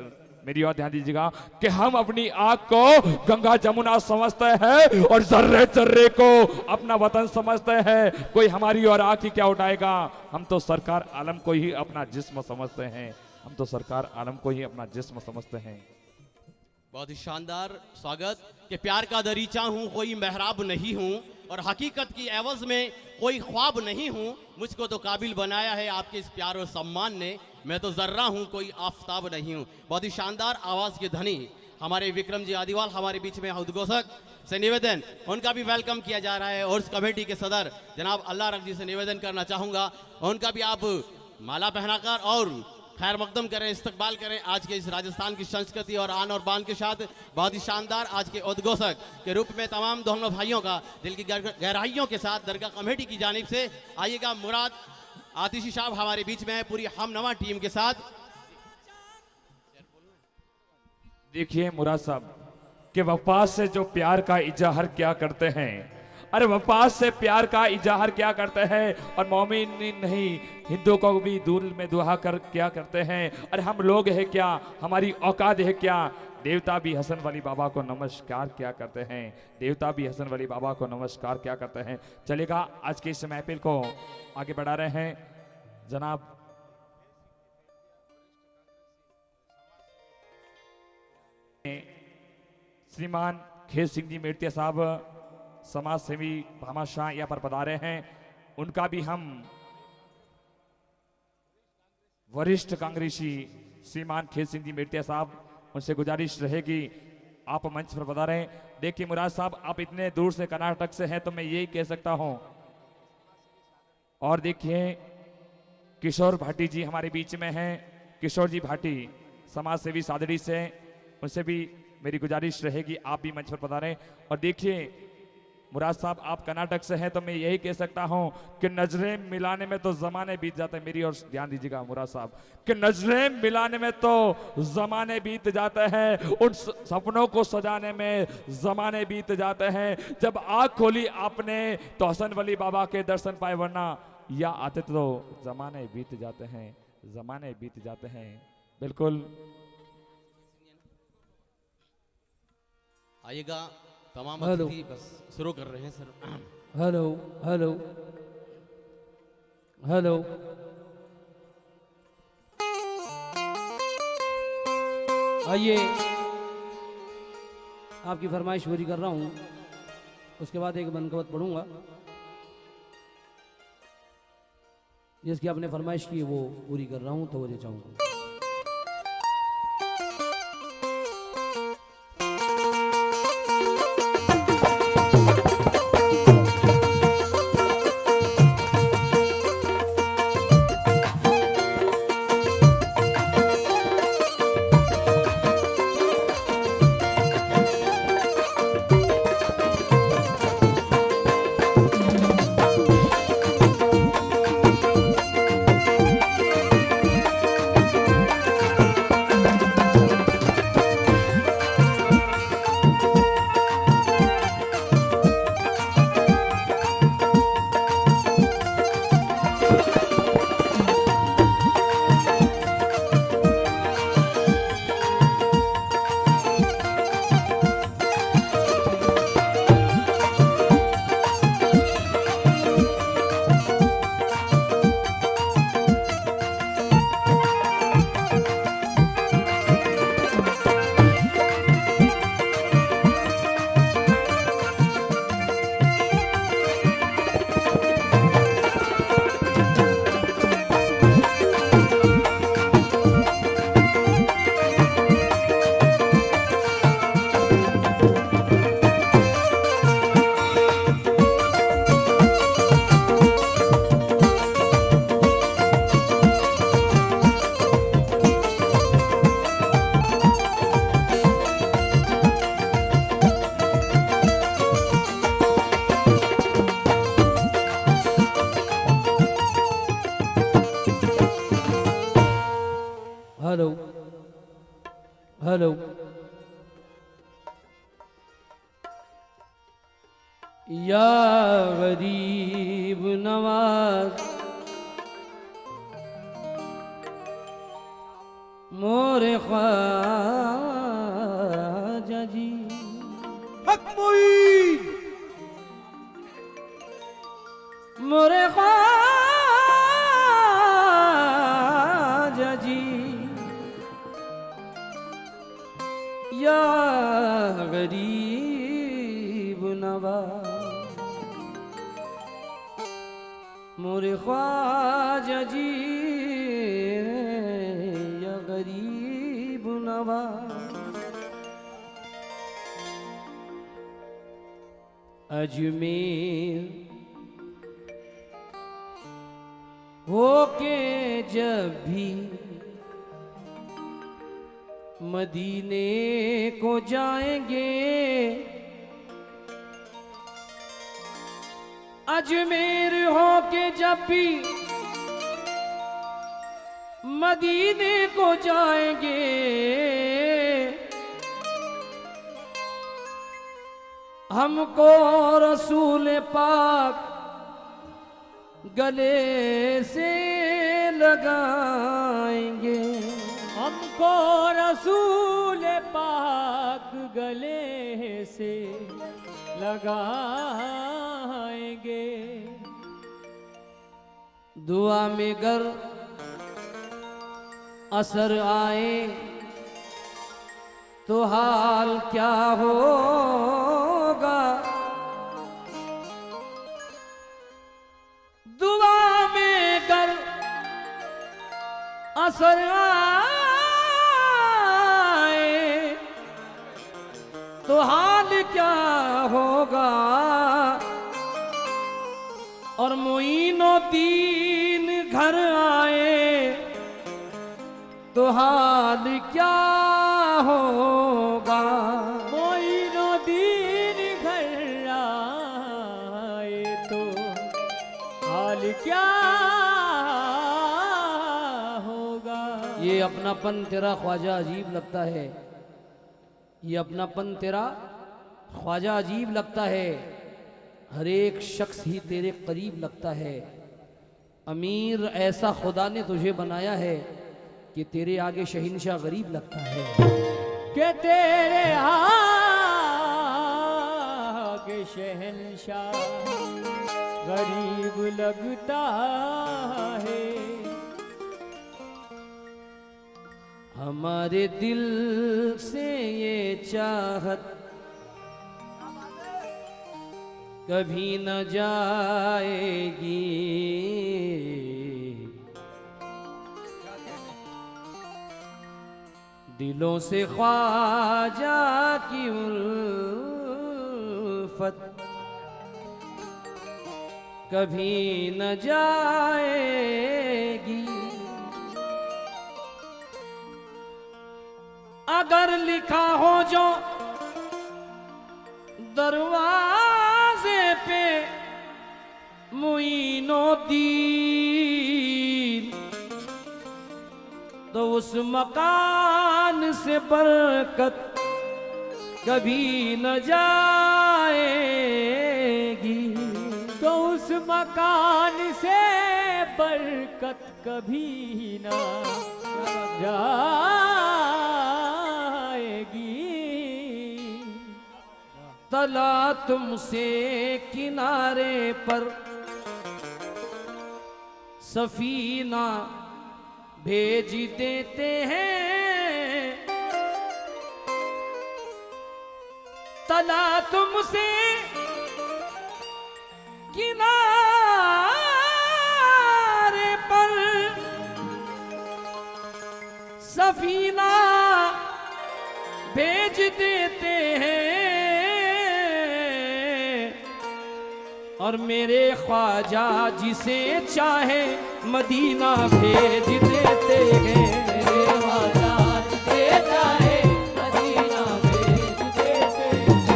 मेरी ओर ध्यान दीजिएगा, कि हम अपनी आग को गंगा जमुना समझते हैं और जर्रे जर्रे को अपना वतन समझते हैं। कोई हमारी और आग ही क्या उठाएगा। हम तो सरकार आलम को ही अपना जिस्म समझते हैं, हम तो सरकार आलम को ही अपना जिस्म समझते हैं। बहुत ही शानदार स्वागत कि प्यार का दरीचा हूँ, कोई मेहराब नहीं हूँ, और हकीकत की एवज में कोई ख्वाब नहीं हूँ। मुझको तो काबिल बनाया है आपके इस प्यार और सम्मान ने, मैं तो जर्रा हूँ कोई आफताब नहीं हूँ। बहुत ही शानदार आवाज़ के धनी हमारे विक्रम जी आदिवाल हमारे बीच में उद्घोषक से निवेदन, उनका भी वेलकम किया जा रहा है। और इस कमेटी के सदर जनाब अल्लाह रख जी से निवेदन करना चाहूँगा, उनका भी आप माला पहनाकर और खैर मकदम करें, इस्तकबाल करें आज के इस राजस्थान की संस्कृति और आन और बान के साथ। बहुत ही शानदार आज के उद्घोषक के रूप में तमाम दोनों भाइयों का दिल की गहराइयों के साथ दरगाह कमेटी की जानिब से आइएगा मुराद आतिशी साहब हमारे बीच में है पूरी हमनवा टीम के साथ। देखिए मुराद साहब कि वफा से जो प्यार का इजहार क्या करते हैं, अरे वफा से प्यार का इजहार क्या करते हैं, और मोमिन नहीं हिंदू को भी दूर में दुआ कर क्या करते हैं। अरे हम लोग है क्या, हमारी औकात है क्या। देवता भी हसन वली बाबा को नमस्कार क्या करते हैं, देवता भी हसन वली बाबा को नमस्कार क्या करते हैं। चलेगा, आज के इस महफिल को आगे बढ़ा रहे हैं जनाब श्रीमान खेल सिंह जी मेड़तिया साहब, समाज सेवी भामाशाह यहाँ पर पधारे हैं। उनका भी हम वरिष्ठ कांग्रेसी श्रीमान खेल सिंह जी मेड़तिया साहब, उनसे गुजारिश रहेगी आप मंच पर पधारे। देखिए मुराद साहब, आप इतने दूर से कर्नाटक से हैं तो मैं यही कह सकता हूं। और देखिए किशोर भाटी जी हमारे बीच में हैं, किशोर जी भाटी समाज सेवी सादड़ी से, उनसे भी मेरी गुजारिश रहेगी आप भी मंच पर पधारें। और देखिए मुराद साहब आप कर्नाटक से हैं तो मैं यही कह सकता हूं कि नजरें मिलाने में तो जमाने बीत जाते हैं। मेरी ओर ध्यान दीजिएगा मुराद साहब कि नजरें मिलाने में तो जमाने बीत जाते हैं, उन सपनों को सजाने में जमाने बीत जाते हैं। जब आंख खोली आपने तो हसन वली बाबा के दर्शन पाए, वरना या आते तो जमाने बीत जाते हैं, जमाने बीत जाते हैं। बिल्कुल आइएगा तमाम हेलो। अतिथि बस शुरू कर रहे हैं सर। Hello hello hello. आइए, आपकी फरमाइश पूरी कर रहा हूं, उसके बाद एक मनकबत पढ़ूंगा जिसकी आपने फरमाइश की वो पूरी कर रहा हूं, तो वजह चाहूंगा। Hello hello. या गरीब नवाज मोरे ख्वाजा जी, मोरे ख्वाजा जी, या गरीब नवाज मोरे ख्वाजा जी, या गरीब नवाज। अजमेर होके जब भी मदीने को जाएंगे, अजमेर होके जब भी मदीने को जाएंगे, हमको रसूल पाक गले से लगाएंगे, हमको रसूल पाक गले से लगाएंगे। दुआ में गर असर आए तो हाल क्या होगा, दुआ में गर असर आए तो हाल क्या होगा, और मोइनुद्दीन घर आए तो हाल क्या होगा। मोइनुद्दीन घर आए हाल क्या होगा। ये अपनापन तेरा ख्वाजा अजीब लगता है, ये अपनापन तेरा ख्वाजा अजीब लगता है, हर एक शख्स ही तेरे करीब लगता है। अमीर ऐसा खुदा ने तुझे बनाया है कि तेरे आगे शहीनशाह गरीब लगता है। के तेरे आगे शहंशाह गरीब लगता है। हमारे दिल से ये चाहत कभी न जाएगी, दिलों से ख्वाजा की उल्फत कभी न जाएगी। अगर लिखा हो जो दरवाजे पे मुईनुद्दीन, तो उस मकान से बरकत कभी न जाएगी। तो उस मकान से बरकत कभी ना जाएगी। तला तुमसे किनारे पर सफीना भेज देते हैं, तला तुमसे किनारे पर सफीना भेज देते हैं, और मेरे ख्वाजा जिसे चाहे मदीना भेज देते हैं। मेरे ख्वाजा जिसे चाहे मदीना भेज देते हैं। मेरे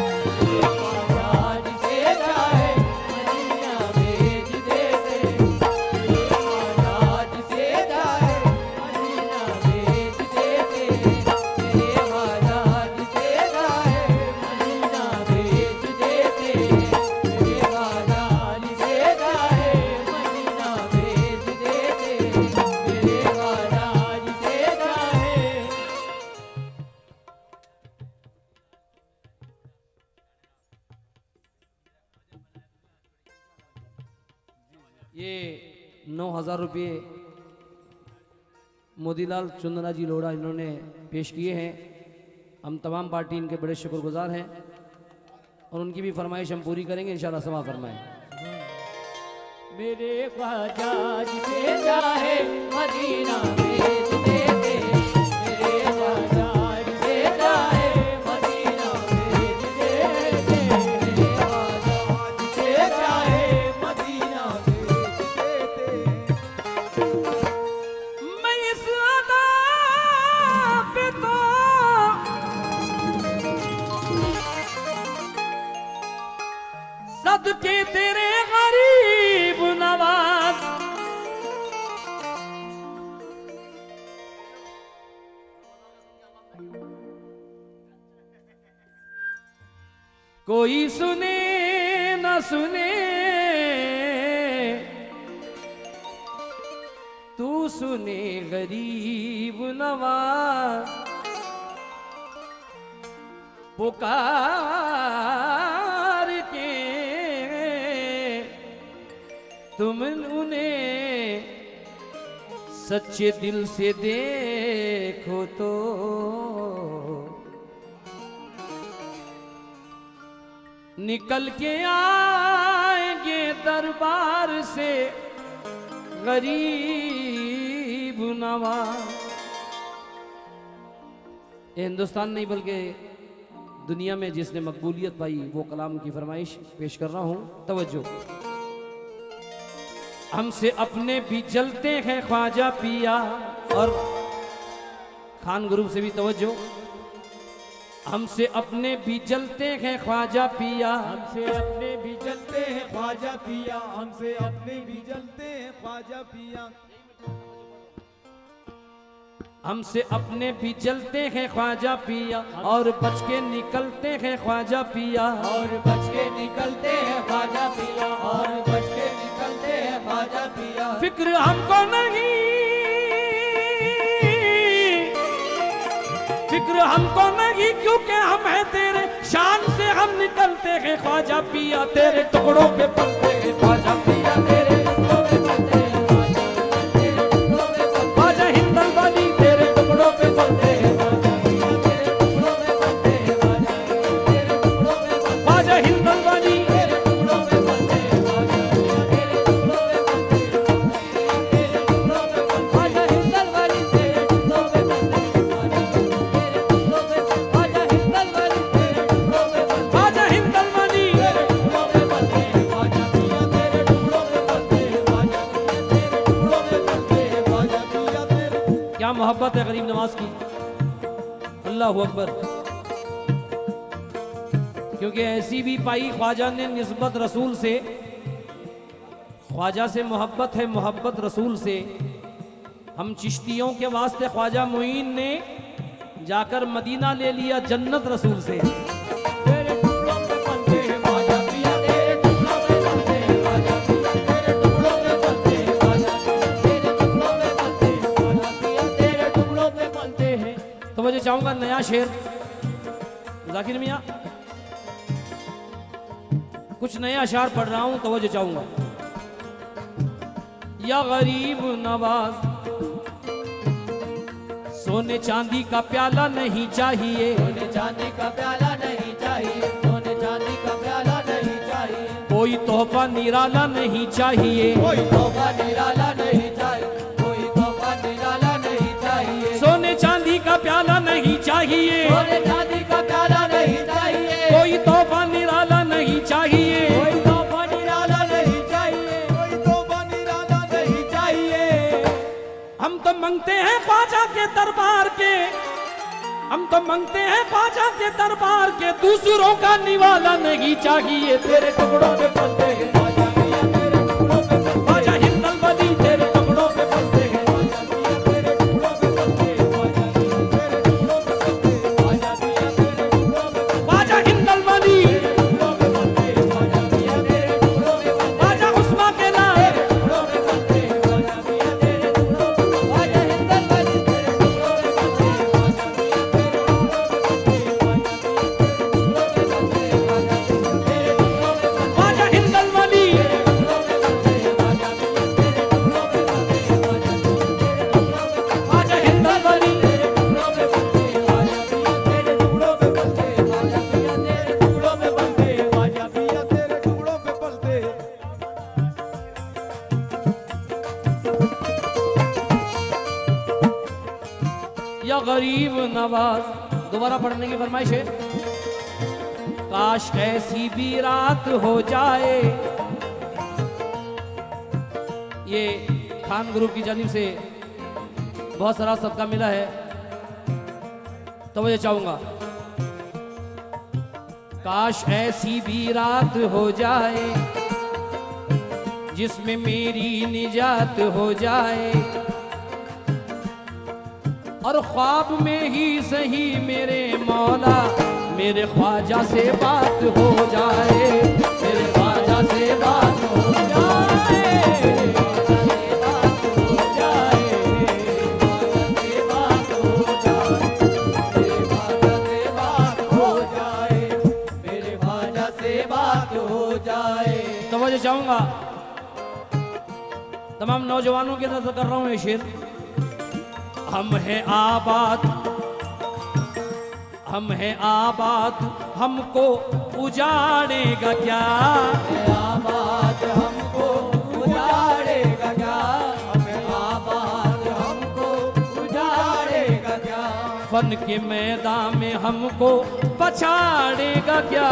ख्वाजा जिसे चाहे मदीना भेज देते हैं। मेरे ख्वाजा जिसे चाहे मदीना भेज देते हैं। मेरे ख्वाजा जिसे चाहे मदीना भेज देते हैं। मेरे ख्वाजा जिसे चाहे मदीना भेज देते हैं। मेरे ख्वाजा जिसे चाहे। ये 9,000 रुपये मोदीलाल चुंदना जी लोढ़ा इन्होंने पेश किए हैं। हम तमाम पार्टी इनके बड़े शुक्रगुजार हैं और उनकी भी फरमाइश हम पूरी करेंगे इंशाल्लाह। समा फरमाएं। मेरे ख्वाजा जिसे चाहे मदीना भेज देते हैं। मेरे ख्वाजा जिसे चाहे मदीना भेज देते हैं। मेरे ख्वाजा जिसे चाहे मदीना भेज देते हैं। मैं इस अदा पे तो सदके तेरे गरीब नवाज, कोई सुने न सुने तू सुने गरीब नवाज, पुकार के तुम उन्हें सच्चे दिल से देखो तो निकल के आएंगे दरबार से गरीब नवाज। हिंदुस्तान नहीं बल्कि दुनिया में जिसने मकबूलियत पाई वो कलाम की फरमाइश पेश कर रहा हूं। तवज्जो। हमसे अपने भी जलते हैं ख्वाजा पिया, और खान ग्रुप से भी तवज्जो। हमसे अपने भी जलते हैं ख्वाजा पिया, हमसे अपने भी जलते हैं ख्वाजा पिया, हमसे अपने भी जलते हैं ख्वाजा पिया, हमसे अपने भी जलते हैं ख्वाजा पिया, और बच के निकलते हैं ख्वाजा पिया, और बच के निकलते हैं ख्वाजा पिया, और बच के निकलते हैं ख्वाजा पिया। फिक्र हमको नहीं, फिक्र हमको नहीं, क्योंकि हम हैं तेरे शान से हम निकलते हैं ख्वाजा पिया, तेरे टुकड़ों पे पलते हैं ख्वाजा पिया, तेरे टुकड़ों पे पलते हैं ख्वाजा हिंदल वाली, तेरे टुकड़ों पे पलते हैं ख्वाजा हिंदल वाली, ख्वाजा हिंदल वाली। क्या मोहब्बत है गरीब नवाज की, अल्लाह अकबर। क्योंकि ऐसी भी पाई ख्वाजा ने निस्बत रसूल से, ख्वाजा से मोहब्बत है मोहब्बत रसूल से। हम चिश्तियों के वास्ते ख्वाजा मुईन ने जाकर मदीना ले लिया जन्नत रसूल से। तो मुझे चाहूंगा नया शेर जाकिर मियाँ, कुछ नया अशार पढ़ रहा हूं, तवज्जो चाहूंगा। या गरीब नवाज, सोने चांदी का प्याला नहीं चाहिए, सोने चांदी का प्याला नहीं चाहिए, सोने चांदी का प्याला नहीं चाहिए, कोई तोहफा निराला नहीं चाहिए, कोई तोहफा निराला नहीं चाहिए, कोई तोहफा निराला नहीं चाहिए, सोने चांदी का प्याला नहीं चाहिए, सोने चांदी का प्याला नहीं चाहिए, कोई तोहफा निराला नहीं चाहिए। कोई तोहफा निराला नहीं चाहिए, कोई तोहफा निराला नहीं चाहिए। हम तो मांगते हैं ख्वाजा के दरबार के, हम तो मांगते हैं ख्वाजा के दरबार के, दूसरों का निवाला नहीं चाहिए, तेरे टुकड़ों पे पलते हैं ख्वाजा पिया, तेरे टुकड़ों पे पलते हैं ख्वाजा हिंदल वाली, तेरे टुकड़ों पे पलते हैं ख्वाजा पिया, तेरे टुकड़ों पे पलते हैं ख्वाजा पिया, तेरे टुकड़ों पे पलते हैं ख्वाजा पिया, तेरे टुकड़ों पे ख्वाजा हिंदल वाली, टुकड़ों पे पलते हैं ख्वाजा पिया, तेरे टुकड़ों पे पलते ख्वाजा उस्मा के लाल, हैं, टुकड़ों पे पलते हैं ख्वाजा पिया, तेरे टुकड़ों पे ख्वाजा हिंदल वाली, तेरे टुकड़ों पे पलते हैं ख्वाजा पिया, तेरे टुकड़ों पे पलते हैं ख्वाजा पिया, तेरे टुकड़ों पे पलते हैं ख्वाजा पिया, तेरे टुकड़ों पे ख्वाजा हिंदल वाली, ख्वाजा हिंदल वाली। या गरीब नवाज, दोबारा पढ़ने की फरमाइश है। काश ऐसी भी रात हो जाए, ये खान ग्रुप की जानिब से बहुत सारा सदका मिला है, तो मुझे चाहूंगा। काश ऐसी भी रात हो जाए जिसमें मेरी निजात हो जाए, और ख्वाब में ही सही मेरे मौला मेरे ख्वाजा से बात हो जाए, मेरे ख्वाजा से बात हो जाए, मेरे ख्वाजा से बात हो जाए, मेरे ख्वाजा से बात हो जाए, मेरे ख्वाजा से बात हो जाए। तो मुझे चाहूंगा तमाम नौजवानों की नजर कर रहा हूँ ये शेर। हम हैं आबाद, हम हैं आबाद, हमको उजाड़ेगा क्या, आबाद हमको उजाड़ेगा क्या, हमें आबाद हमको उजाड़ेगा क्या, फन के मैदान में हमको पछाड़ेगा क्या,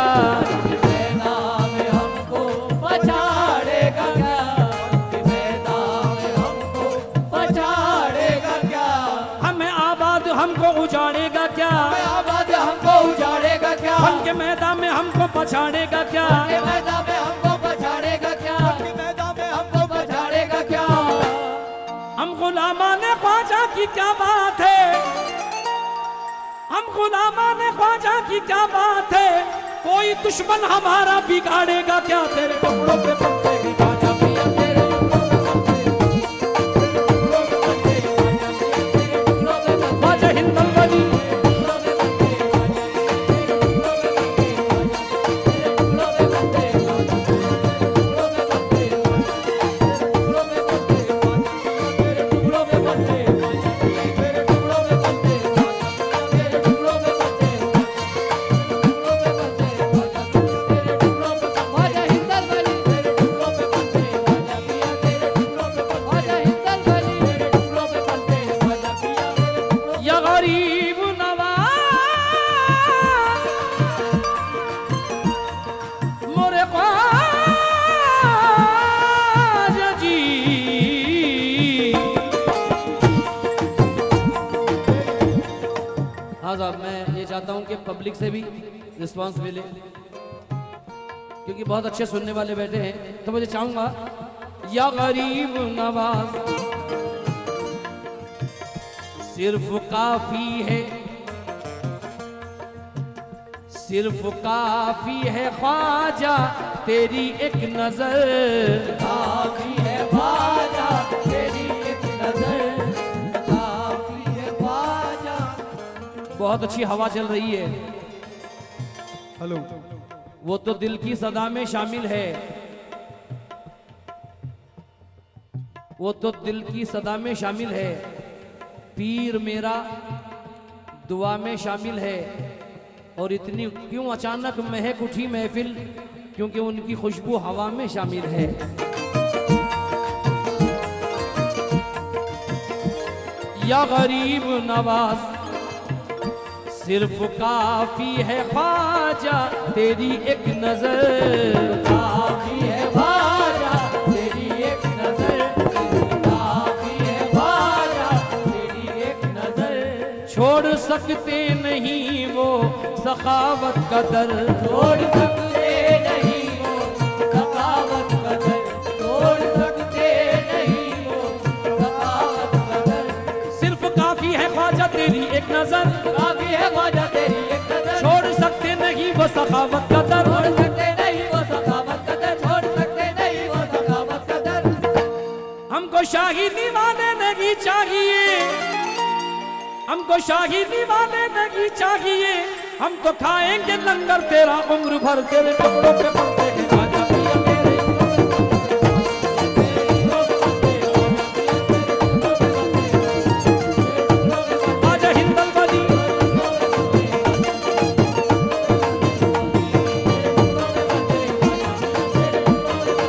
मैदान में हमको पछाड़ेगा क्या, मैदान में हमको पछाड़ेगा क्या, हमें आबाद हमको उजाड़ेगा क्या, आबाद हमको उजाड़ेगा क्या? फन के मैदान में हमको पछाड़ेगा क्या? के मैदान में हमको पछाड़ेगा क्या? के मैदान में हमको पछाड़ेगा क्या? हम गुलामाने ख्वाजा की क्या बात है, हम गुलामाने ख्वाजा की क्या बात है, कोई दुश्मन हमारा बिगाड़ेगा क्या? तेरे टुकड़ों पे पलते ही ख्वाजा पिया, तेरे ख्वाजा हिंदल वली, या गरीब नवाज मोरे ख्वाजा जी। हाँ साहब, मैं ये चाहता हूँ कि पब्लिक से भी रिस्पांस मिले, क्योंकि बहुत अच्छे सुनने वाले बैठे हैं। तो मुझे चाहूंगा या गरीब नवाज सिर्फ काफी है, सिर्फ काफी है ख्वाजा तेरी एक नजर, काफी है ख्वाजा तेरी एक नजर, काफी है ख्वाजा। बहुत अच्छी हवा चल रही है। हेलो, वो तो दिल की सदा में शामिल है, वो तो दिल की सदा में शामिल है, पीर मेरा दुआ में शामिल है। और इतनी क्यों अचानक महक उठी महफिल, क्योंकि उनकी खुशबू हवा में शामिल है। या गरीब नवाज सिर्फ काफी है ख्वाजा तेरी एक नजर, काफी है ख्वाजा तेरी एक नजर, काफी है ख्वाजा तेरी एक नजर। छोड़ सकते नहीं वो सखावत का दर, छोड़ सकते नहीं वो सखावत का दर, छोड़ सकते नहीं वो सखावत का दर। सिर्फ काफी है ख्वाजा तेरी एक नजर, काफी है ख्वाजा तेरी एक नजर। छोड़ सकते नहीं वो सखावत का दर, छोड़ सकते नहीं वो सखावत का दर, छोड़ सकते नहीं वो सखावत का दर। हमको शाही दीवाने नहीं चाहिए, हमको शाही दीवाने नहीं चाहिए, हम तो खाएंगे लंगर तेरा उम्र भर, तेरे टुकड़ों पे पलते हैं ख्वाजा पिया तेरे। ख्वाजा हिंदल वली,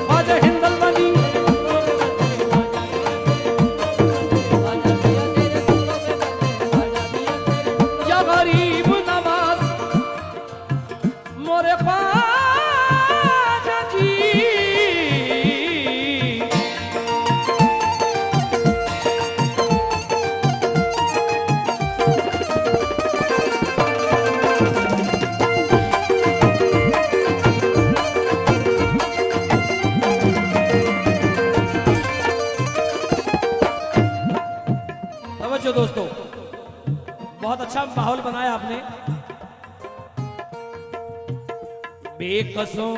ख्वाजा हिंदल वली, या गरीब नवाज मोरे ख्वाजा जी। तवज्जो दोस्तों, बहुत अच्छा माहौल बनाया आपने। बेकसों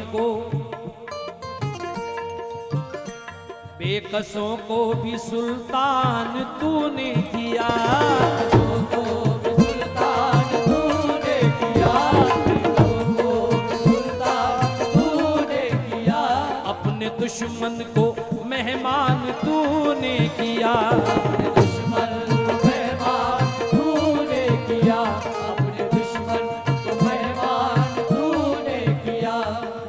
को भी सुल्तान तूने किया, को भी सुल्तान तूने किया, को भी सुल्तान तूने किया। अपने दुश्मन को मेहमान तूने किया, अपने दुश्मन को मेहमान तूने किया, अपने दुश्मन को मेहमान तूने किया।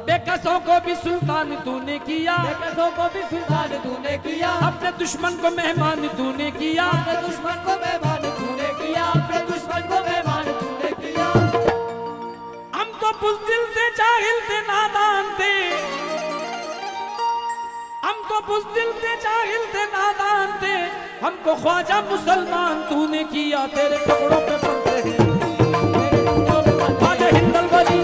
बेकसों को भी सुल्तान तूने किया, बेकसों को भी सुल्तान तूने किया, अपने दुश्मन को मेहमान तूने किया। अपने दुश्मन को मेहमान तूने किया, अपने दुश्मन को मेहमान तूने किया। हम तो बुज़दिल थे, जाहिल थे, नादान थे, हम तो बुज़दिल थे, जाहिल थे, नादान थे, हमको ख्वाजा मुसलमान तूने किया, तेरे टुकड़ों पे पलते हैं ख्वाजा हिंदल वली।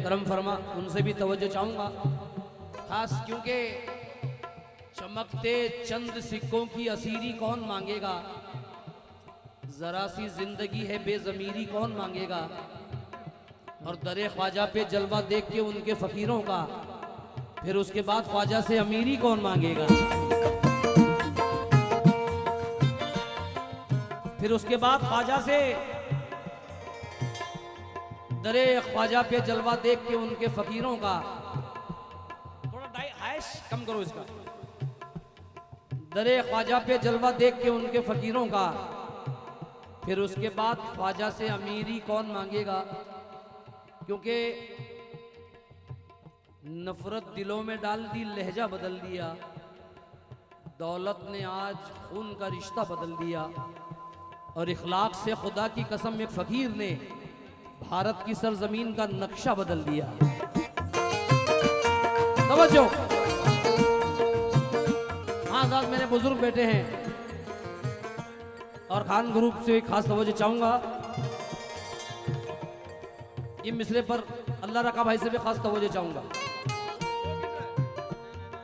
करम फरमा, उनसे भी तवज्जो चाहूँगा खास, क्योंकि चमकते चंद सिक्कों की असीरी कौन मांगेगा, जरा सी जिंदगी है बेजमीरी कौन मांगेगा, और दरे ख्वाजा पे जलवा देख के उनके फकीरों का फिर उसके बाद ख्वाजा से अमीरी कौन मांगेगा। फिर उसके बाद ख्वाजा से दरे ख्वाजा पे जलवा देख के उनके फकीरों का, थोड़ा हाइश कम करो इसका, दरे ख्वाजा पे जलवा देख के उनके फकीरों का, फिर उसके बाद ख्वाजा से अमीरी कौन मांगेगा। क्योंकि नफरत दिलों में डाल दी, लहजा बदल दिया, दौलत ने आज खून का रिश्ता बदल दिया, और इखलाक से खुदा की कसम एक फकीर ने भारत की सरजमीन का नक्शा बदल दिया। तवज्जो, हाँ साहब मेरे बुजुर्ग बैठे हैं, और खान ग्रुप से खास तवज्जो चाहूंगा। ये मिसरे पर अल्लाह रखा भाई से भी खास तवज्जो चाहूंगा।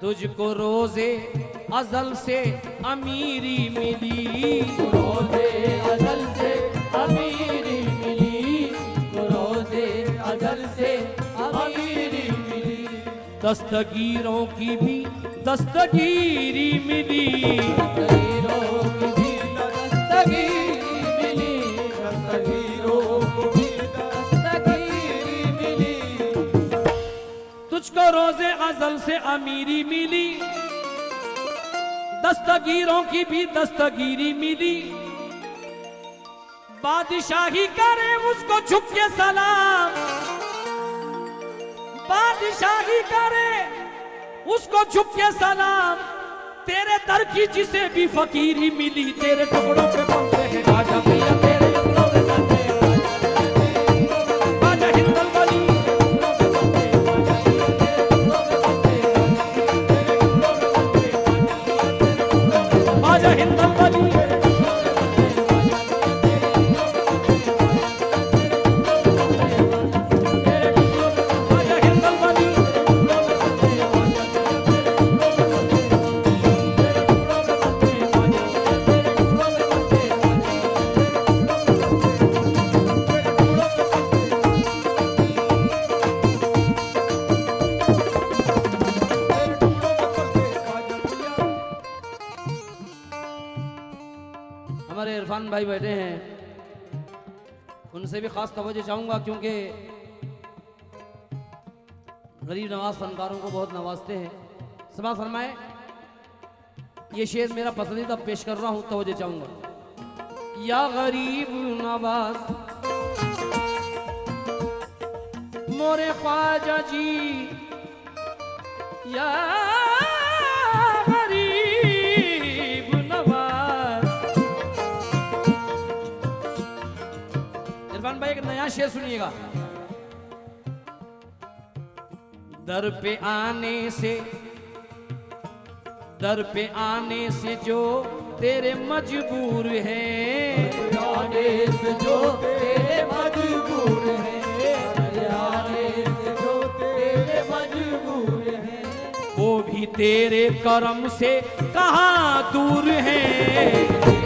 तुझको रोजे अजल से अमीरी मिली, रोजे अजल से अमीरी मिली, रोजे अजल से अमीरी मिली, दस्तगीरों की भी दस्तगीरी मिली, दस्तगीरों की भी दस्तगीरी मिली, दस्तगीरों की भी दस्तगीरी मिली, तुझको रोजे अजल से अमीरी मिली, दस्तगीरों की भी दस्तगीरी मिली, बादशाही करे उसको झुक के सलाम, बादशाही करे उसको झुक के सलाम, तेरे दर की जिसे भी फकीरी मिली, तेरे टुकड़ों पे बनते हैं राजा भैया, तेरे टुकड़ों पे बनते हैं राजा हिंदल वाली, राजा हिंदल वाली, हमारे इरफान भाई बैठे हैं, उनसे भी खास तवज्जो चाहूंगा, क्योंकि गरीब नवाज फनकारों को बहुत नवाजते हैं। समा फरमाए, ये शेर मेरा पसंदीदा पेश कर रहा हूं, तवज्जो चाहूंगा। या गरीब नवाज मोरे ख्वाजा जी, या गरीब नवाज। इरफान भाई एक नया शेर सुनिएगा। दर पे आने से जो तेरे मजबूर हैं, आने से जो तेरे मजबूर हैं, आने से जो तेरे मजबूर हैं, वो भी तेरे करम से कहाँ दूर हैं।